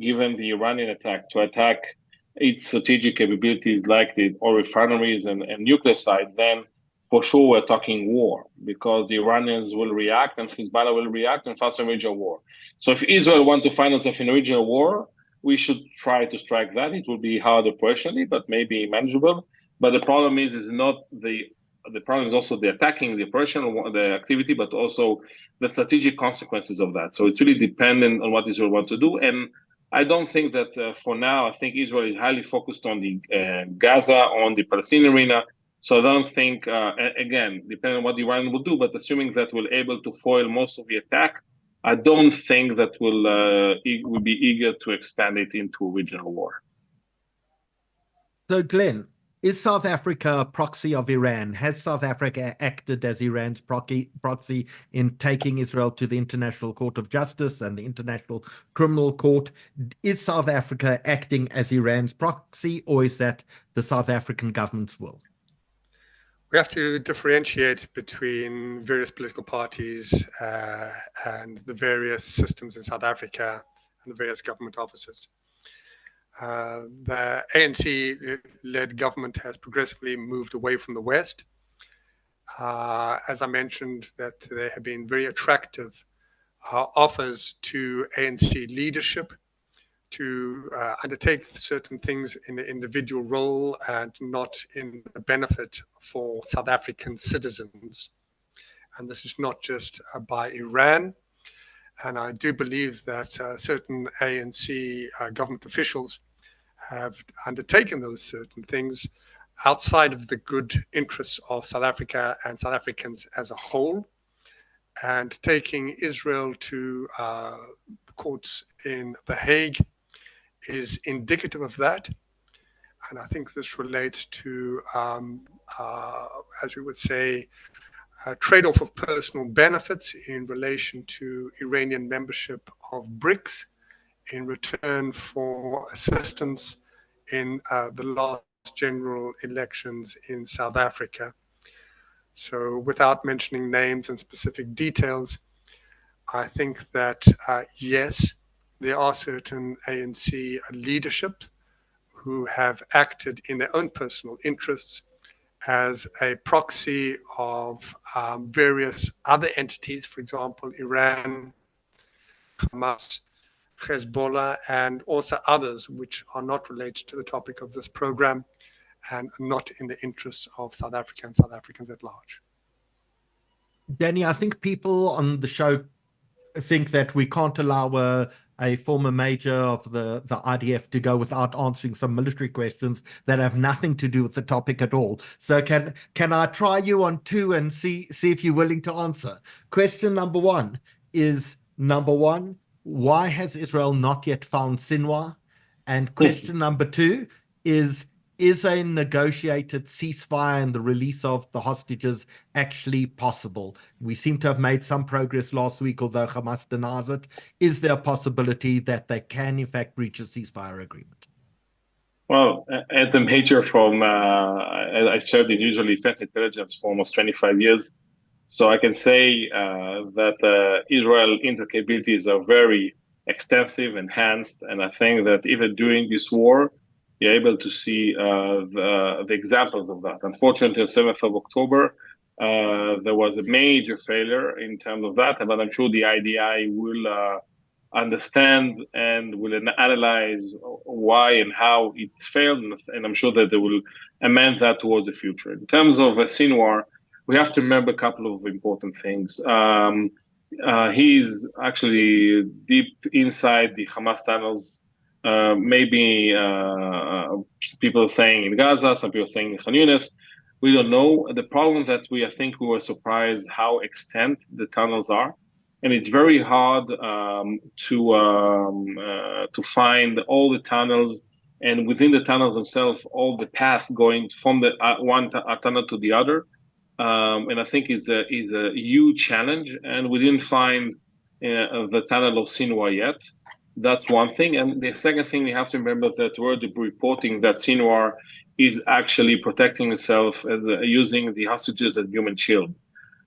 given the Iranian attack, to attack its strategic capabilities like the oil refineries and nuclear side, then for sure we're talking war, because the Iranians will react and Hezbollah will react and fast a regional war. So if Israel wants to find itself in a regional war, we should try to strike that. It will be hard operationally, but maybe manageable. But the problem is not the problem is also the attacking, the operational, the activity, but also the strategic consequences of that. So it's really dependent on what Israel wants to do. And I don't think that for now, I think Israel is highly focused on the Gaza, on the Palestinian arena. So I don't think, again, depending on what Iran will do, but assuming that we're able to foil most of the attack, I don't think that we'll be eager to expand it into a regional war. So, Glen, is South Africa a proxy of Iran? Has South Africa acted as Iran's proxy in taking Israel to the International Court of Justice and the International Criminal Court? Is South Africa acting as Iran's proxy, or is that the South African government's will? We have to differentiate between various political parties and the various systems in South Africa and the various government offices. The ANC-led government has progressively moved away from the West. As I mentioned, that there have been very attractive offers to ANC leadership to undertake certain things in the individual role and not in the benefit for South African citizens. And this is not just by Iran. And I do believe that certain ANC government officials have undertaken those certain things outside of the good interests of South Africa and South Africans as a whole. And taking Israel to the courts in The Hague is indicative of that. And I think this relates to, as we would say, a trade-off of personal benefits in relation to Iranian membership of BRICS in return for assistance in the last general elections in South Africa. So without mentioning names and specific details, I think that, yes, there are certain ANC leadership who have acted in their own personal interests as a proxy of various other entities, for example, Iran, Hamas, Hezbollah, and also others which are not related to the topic of this program and not in the interests of South Africa and South Africans at large. Danny, I think people on the show think that we can't allow a former major of the IDF to go without answering some military questions that have nothing to do with the topic at all. So can I try you on two and see if you're willing to answer? Question number one is, number one, why has Israel not yet found Sinwar? And question number two is a negotiated ceasefire and the release of the hostages actually possible? We seem to have made some progress last week, although Hamas denies it. Is there a possibility that they can, in fact, reach a ceasefire agreement? Well, at the major from, I served in usually defense intelligence for almost 25 years. So I can say that Israel intel capabilities are very extensive, enhanced, and I think that even during this war, you're able to see the examples of that. Unfortunately, on 7th of October, there was a major failure in terms of that, but I'm sure the IDI will understand and will analyze why and how it failed, and I'm sure that they will amend that towards the future. In terms of Sinwar, we have to remember a couple of important things. He's actually deep inside the Hamas tunnels. Maybe people are saying in Gaza, some people are saying in Khan Yunis. We don't know. The problem that I think we were surprised how extent the tunnels are, and it's very hard to find all the tunnels, and within the tunnels themselves, all the path going from the one tunnel to the other. And I think is a huge challenge, and we didn't find the tunnel of Sinwar yet. That's one thing. And the second thing, we have to remember that we're reporting that Sinwar is actually protecting itself as using the hostages as human shield.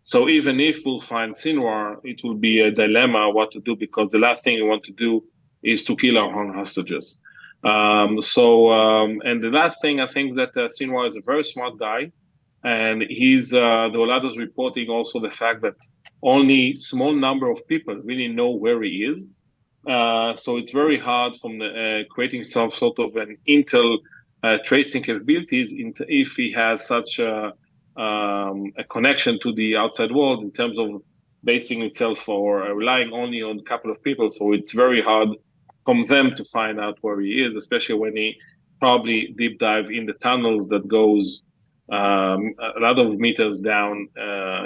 So even if we'll find Sinwar, it will be a dilemma what to do, because the last thing we want to do is to kill our own hostages. And the last thing, I think that Sinwar is a very smart guy. And the Olado's reporting also the fact that only small number of people really know where he is. So it's very hard from creating some sort of an intel tracing capabilities if he has such a connection to the outside world in terms of basing itself or relying only on a couple of people. So it's very hard from them to find out where he is, especially when he probably deep dive in the tunnels that goes a lot of meters down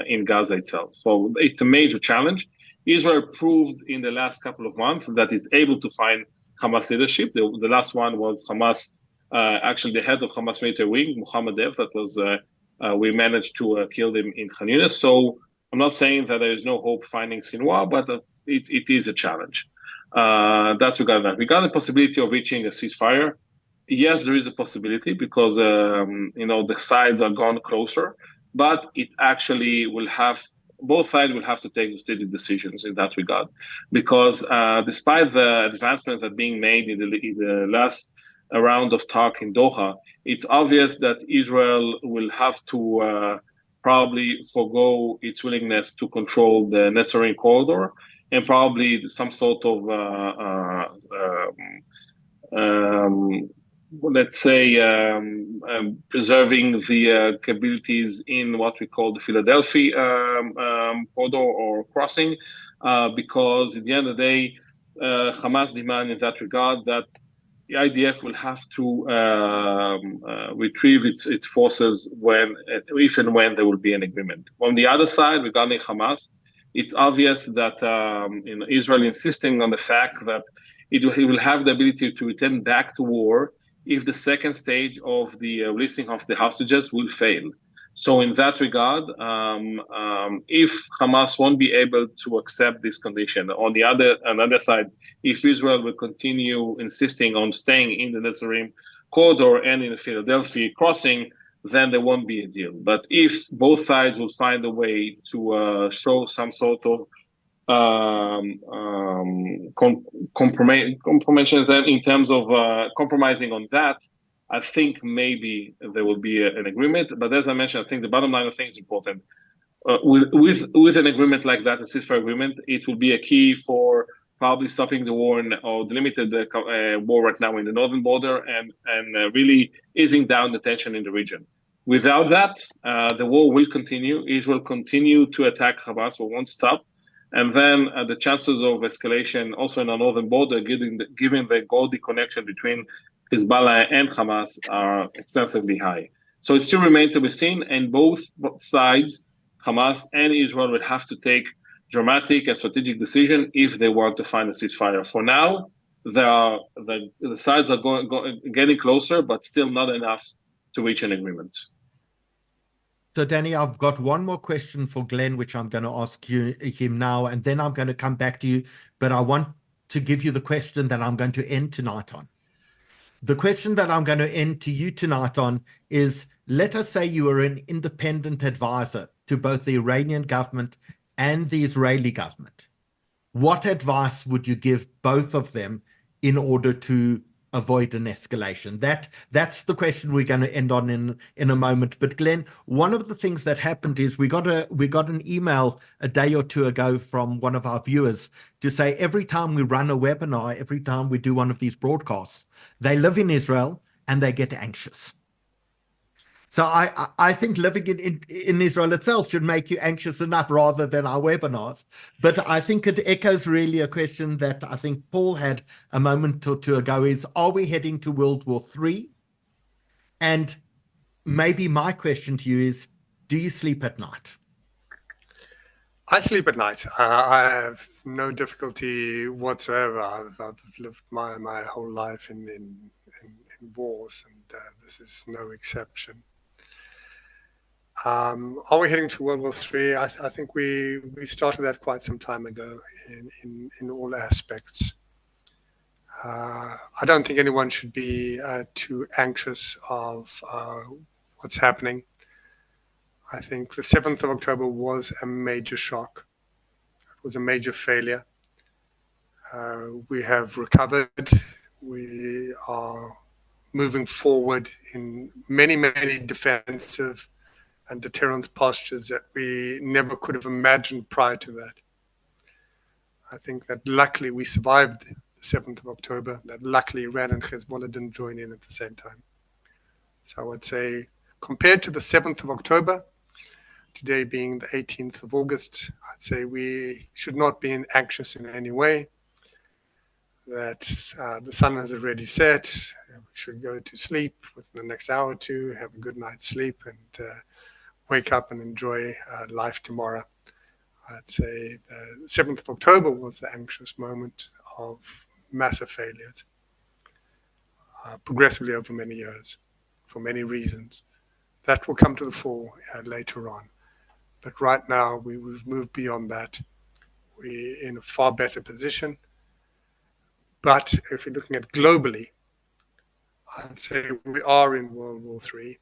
in Gaza itself. So it's a major challenge. Israel proved in the last couple of months that it's able to find Hamas leadership. The last one was Hamas, actually the head of Hamas military wing, Mohammed Dev, that was, we managed to kill him in Khan Yunis. So I'm not saying that there is no hope finding Sinwar, but it is a challenge. That's regarding that. Regarding the possibility of reaching a ceasefire, yes, there is a possibility because the sides are gone closer, but it actually will have, both sides will have to take strategic decisions in that regard, because despite the advancements that are being made in the last round of talk in Doha, it's obvious that Israel will have to probably forego its willingness to control the Netzarim corridor, and probably some sort of let's say preserving the capabilities in what we call the Philadelphia corridor or crossing, because at the end of the day, Hamas demand in that regard that the IDF will have to retrieve its forces if and when there will be an agreement. On the other side, regarding Hamas, it's obvious that Israel insisting on the fact that it will have the ability to return back to war if the second stage of the releasing of the hostages will fail. So in that regard, if Hamas won't be able to accept this condition, on the other side, if Israel will continue insisting on staying in the Netzarim corridor and in the Philadelphia crossing, then there won't be a deal. But if both sides will find a way to show some sort of compromise in terms of compromising on that, I think maybe there will be an agreement. But as I mentioned, I think the bottom line of things is important. With an agreement like that, a ceasefire agreement, it will be a key for probably stopping the war or the limited war right now in the northern border and really easing down the tension in the region. Without that, the war will continue. Israel will continue to attack Hamas, or won't stop. And then the chances of escalation also in our northern border, given the Goldie connection between Hezbollah and Hamas, are extensively high. So it still remains to be seen, and both sides, Hamas and Israel, will have to take dramatic and strategic decision if they want to find a ceasefire. For now, the sides are getting closer, but still not enough to reach an agreement. So, Danny, I've got one more question for Glen, which I'm going to ask him now, and then I'm going to come back to you. But I want to give you the question that I'm going to end tonight on. The question that I'm going to end to you tonight on is, let us say you are an independent advisor to both the Iranian government and the Israeli government. What advice would you give both of them in order to avoid an escalation? That's the question we're going to end on in a moment. But Glen, one of the things that happened is we got an email a day or two ago from one of our viewers to say every time we run a webinar, every time we do one of these broadcasts, they live in Israel and they get anxious. So I think living in Israel itself should make you anxious enough rather than our webinars. But I think it echoes really a question that I think Paul had a moment or two ago is, are we heading to World War III? And maybe my question to you is, do you sleep at night? I sleep at night. I have no difficulty whatsoever. I've lived my whole life in wars, and this is no exception. Are we heading to World War III? I think we started that quite some time ago in all aspects. I don't think anyone should be too anxious of what's happening. I think the 7th of October was a major shock. It was a major failure. We have recovered. We are moving forward in many, many defensive and deterrence postures that we never could have imagined prior to that. I think that luckily we survived the 7th of October, that luckily Iran and Hezbollah didn't join in at the same time. So I would say, compared to the 7th of October, today being the 18th of August, I'd say we should not be anxious in any way, that the sun has already set, we should go to sleep within the next hour or two, have a good night's sleep, and wake up and enjoy life tomorrow. I'd say the 7th of October was the anxious moment of massive failures, progressively over many years, for many reasons. That will come to the fore later on. But right now, we've moved beyond that. We're in a far better position. But if you're looking at globally, I'd say we are in World War III.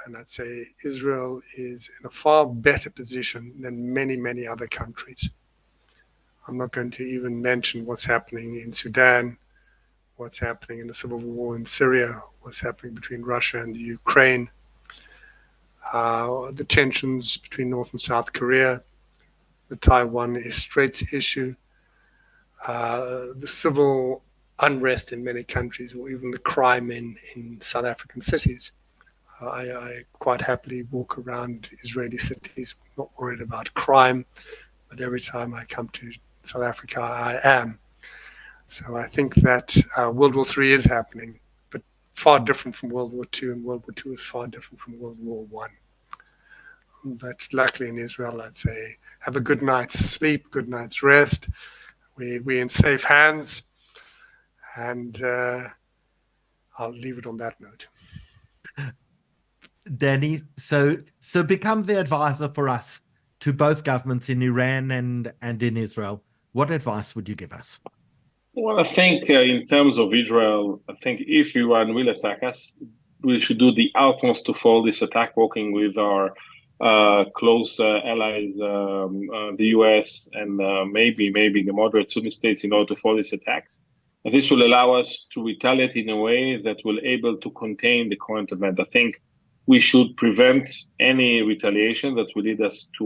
And I'd say Israel is in a far better position than many, many other countries. I'm not going to even mention what's happening in Sudan, what's happening in the civil war in Syria, what's happening between Russia and the Ukraine, the tensions between North and South Korea, the Taiwan Straits issue, the civil unrest in many countries, or even the crime in South African cities. I quite happily walk around Israeli cities, not worried about crime, but every time I come to South Africa, I am. So I think that World War III is happening, but far different from World War II, and World War II is far different from World War I. But luckily in Israel, I'd say, have a good night's sleep, good night's rest. We're in safe hands, and I'll leave it on that note. Danny, so become the advisor for us to both governments in Iran and in Israel. What advice would you give us? Well, I think in terms of Israel, I think if Iran will attack us, we should do the utmost to foil this attack, working with our close allies, the US, and maybe the moderate Sunni states in order to foil this attack. And this will allow us to retaliate in a way that will able to contain the current event. I think we should prevent any retaliation that will lead us to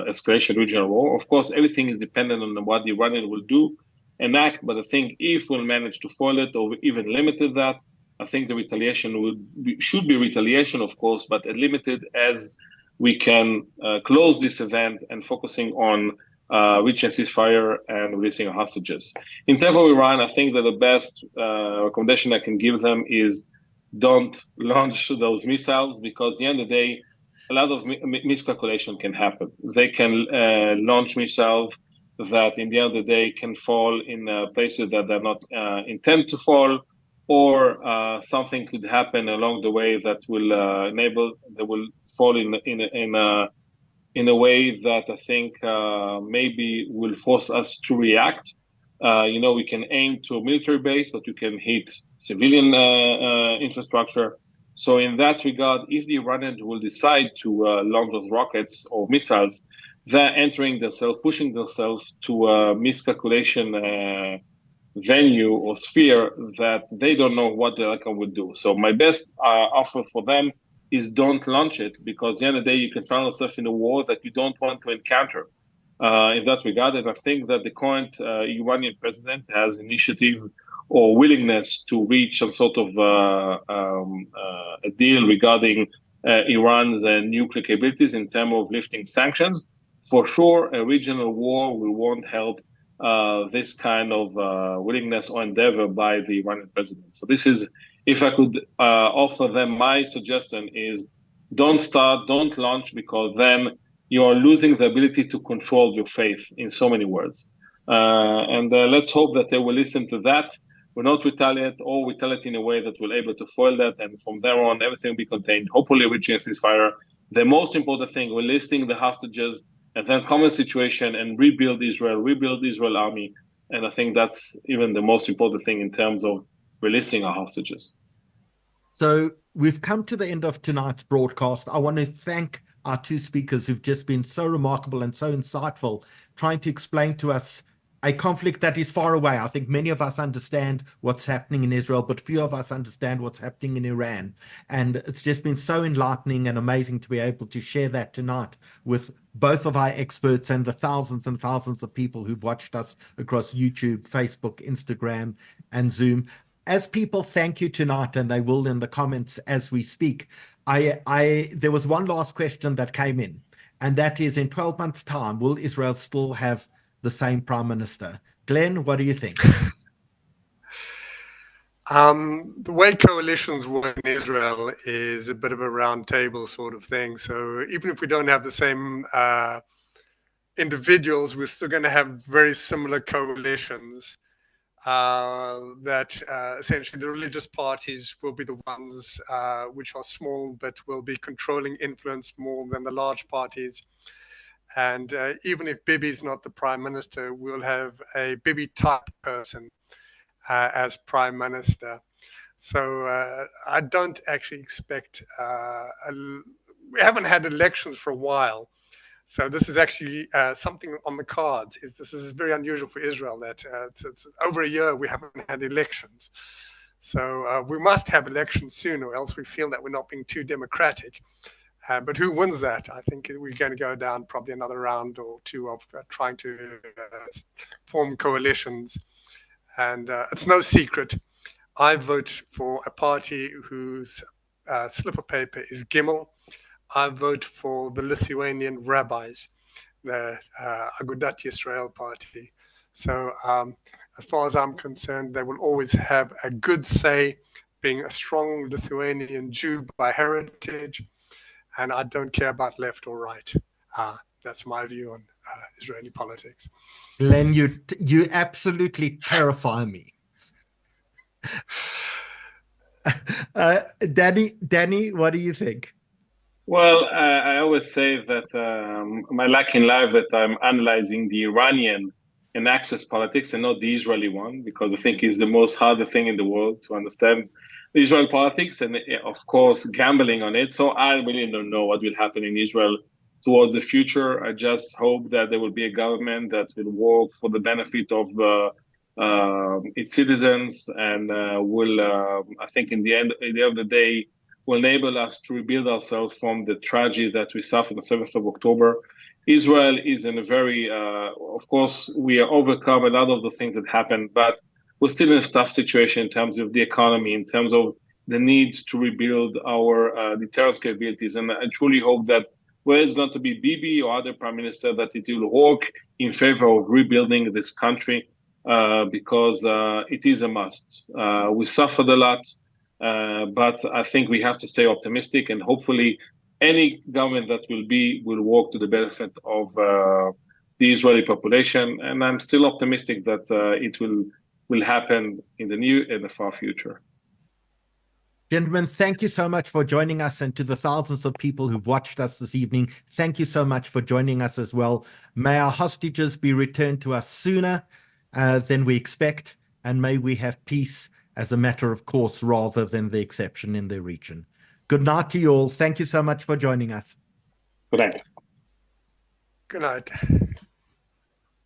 escalation regional war. Of course, everything is dependent on what the Iranian will do and act, but I think if we'll manage to foil it or even limited that, I think the retaliation should be retaliation, of course, but limited as we can close this event and focusing on reaching a ceasefire and releasing hostages. In terms of Iran, I think that the best recommendation I can give them is don't launch those missiles, because at the end of the day, a lot of miscalculation can happen. They can launch missiles that in the end of the day can fall in places that they're not intended to fall, or something could happen along the way that will they will fall in a way that I think maybe will force us to react. We can aim to a military base, but you can hit civilian infrastructure. So in that regard, if the Iranians will decide to launch those rockets or missiles, they're entering themselves, pushing themselves to a miscalculation venue or sphere that they don't know what the outcome will do. So my best offer for them is don't launch it, because at the end of the day, you can find yourself in a war that you don't want to encounter. In that regard, and I think that the current Iranian president has initiative or willingness to reach some sort of a deal regarding Iran's nuclear capabilities in terms of lifting sanctions. For sure, a regional war won't help this kind of willingness or endeavor by the Iranian president. So this is, if I could offer them my suggestion, is don't launch, because then you are losing the ability to control your faith, in so many words. And let's hope that they will listen to that, will not retaliate, or retaliate in a way that will be able to foil that. And from there on, everything will be contained, hopefully reaching a ceasefire. The most important thing, releasing the hostages, and then common situation and rebuild Israel army. And I think that's even the most important thing in terms of releasing our hostages. So we've come to the end of tonight's broadcast. I want to thank our two speakers who've just been so remarkable and so insightful, trying to explain to us a conflict that is far away. I think many of us understand what's happening in Israel, but few of us understand what's happening in Iran. And it's just been so enlightening and amazing to be able to share that tonight with both of our experts and the thousands and thousands of people who've watched us across YouTube, Facebook, Instagram, and Zoom. As people thank you tonight, and they will in the comments as we speak, there was one last question that came in, and that is, in 12 months' time, will Israel still have the same prime minister? Glen, what do you think? The way coalitions work in Israel is a bit of a round table sort of thing. So even if we don't have the same individuals, we're still going to have very similar coalitions. That essentially the religious parties will be the ones which are small but will be controlling influence more than the large parties. And even if Bibi's not the prime minister, we'll have a Bibi type person as prime minister. So I don't actually expect, we haven't had elections for a while. So this is actually something on the cards. This is very unusual for Israel that it's over a year we haven't had elections. So we must have elections soon, or else we feel that we're not being too democratic. But who wins that? I think we're going to go down probably another round or two of trying to form coalitions. And it's no secret, I vote for a party whose slip of paper is Gimel. I vote for the Lithuanian rabbis, the Agudat Yisrael party. So as far as I'm concerned, they will always have a good say, being a strong Lithuanian Jew by heritage, and I don't care about left or right. That's my view on Israeli politics. Glen, you absolutely terrify me. Danny, what do you think? Well, I always say that my luck in life that I'm analyzing the Iranian and access politics and not the Israeli one, because I think it's the most harder thing in the world to understand the Israeli politics and, of course, gambling on it. So I really don't know what will happen in Israel towards the future. I just hope that there will be a government that will work for the benefit of its citizens and will, I think, at the end of the day, will enable us to rebuild ourselves from the tragedy that we suffered on the 7th of October. Israel is in a very, of course, we are overcome a lot of the things that happened, but we're still in a tough situation in terms of the economy, in terms of the need to rebuild our deterrence capabilities. And I truly hope that whether it's going to be Bibi or other prime minister, that it will work in favor of rebuilding this country, because it is a must. We suffered a lot, but I think we have to stay optimistic, and hopefully any government that will work to the benefit of the Israeli population. And I'm still optimistic that it will happen in the far future. Gentlemen, thank you so much for joining us, and to the thousands of people who've watched us this evening, thank you so much for joining us as well. May our hostages be returned to us sooner than we expect, and may we have peace as a matter of course rather than the exception in the region. Good night to you all. Thank you so much for joining us. Good night. Good night.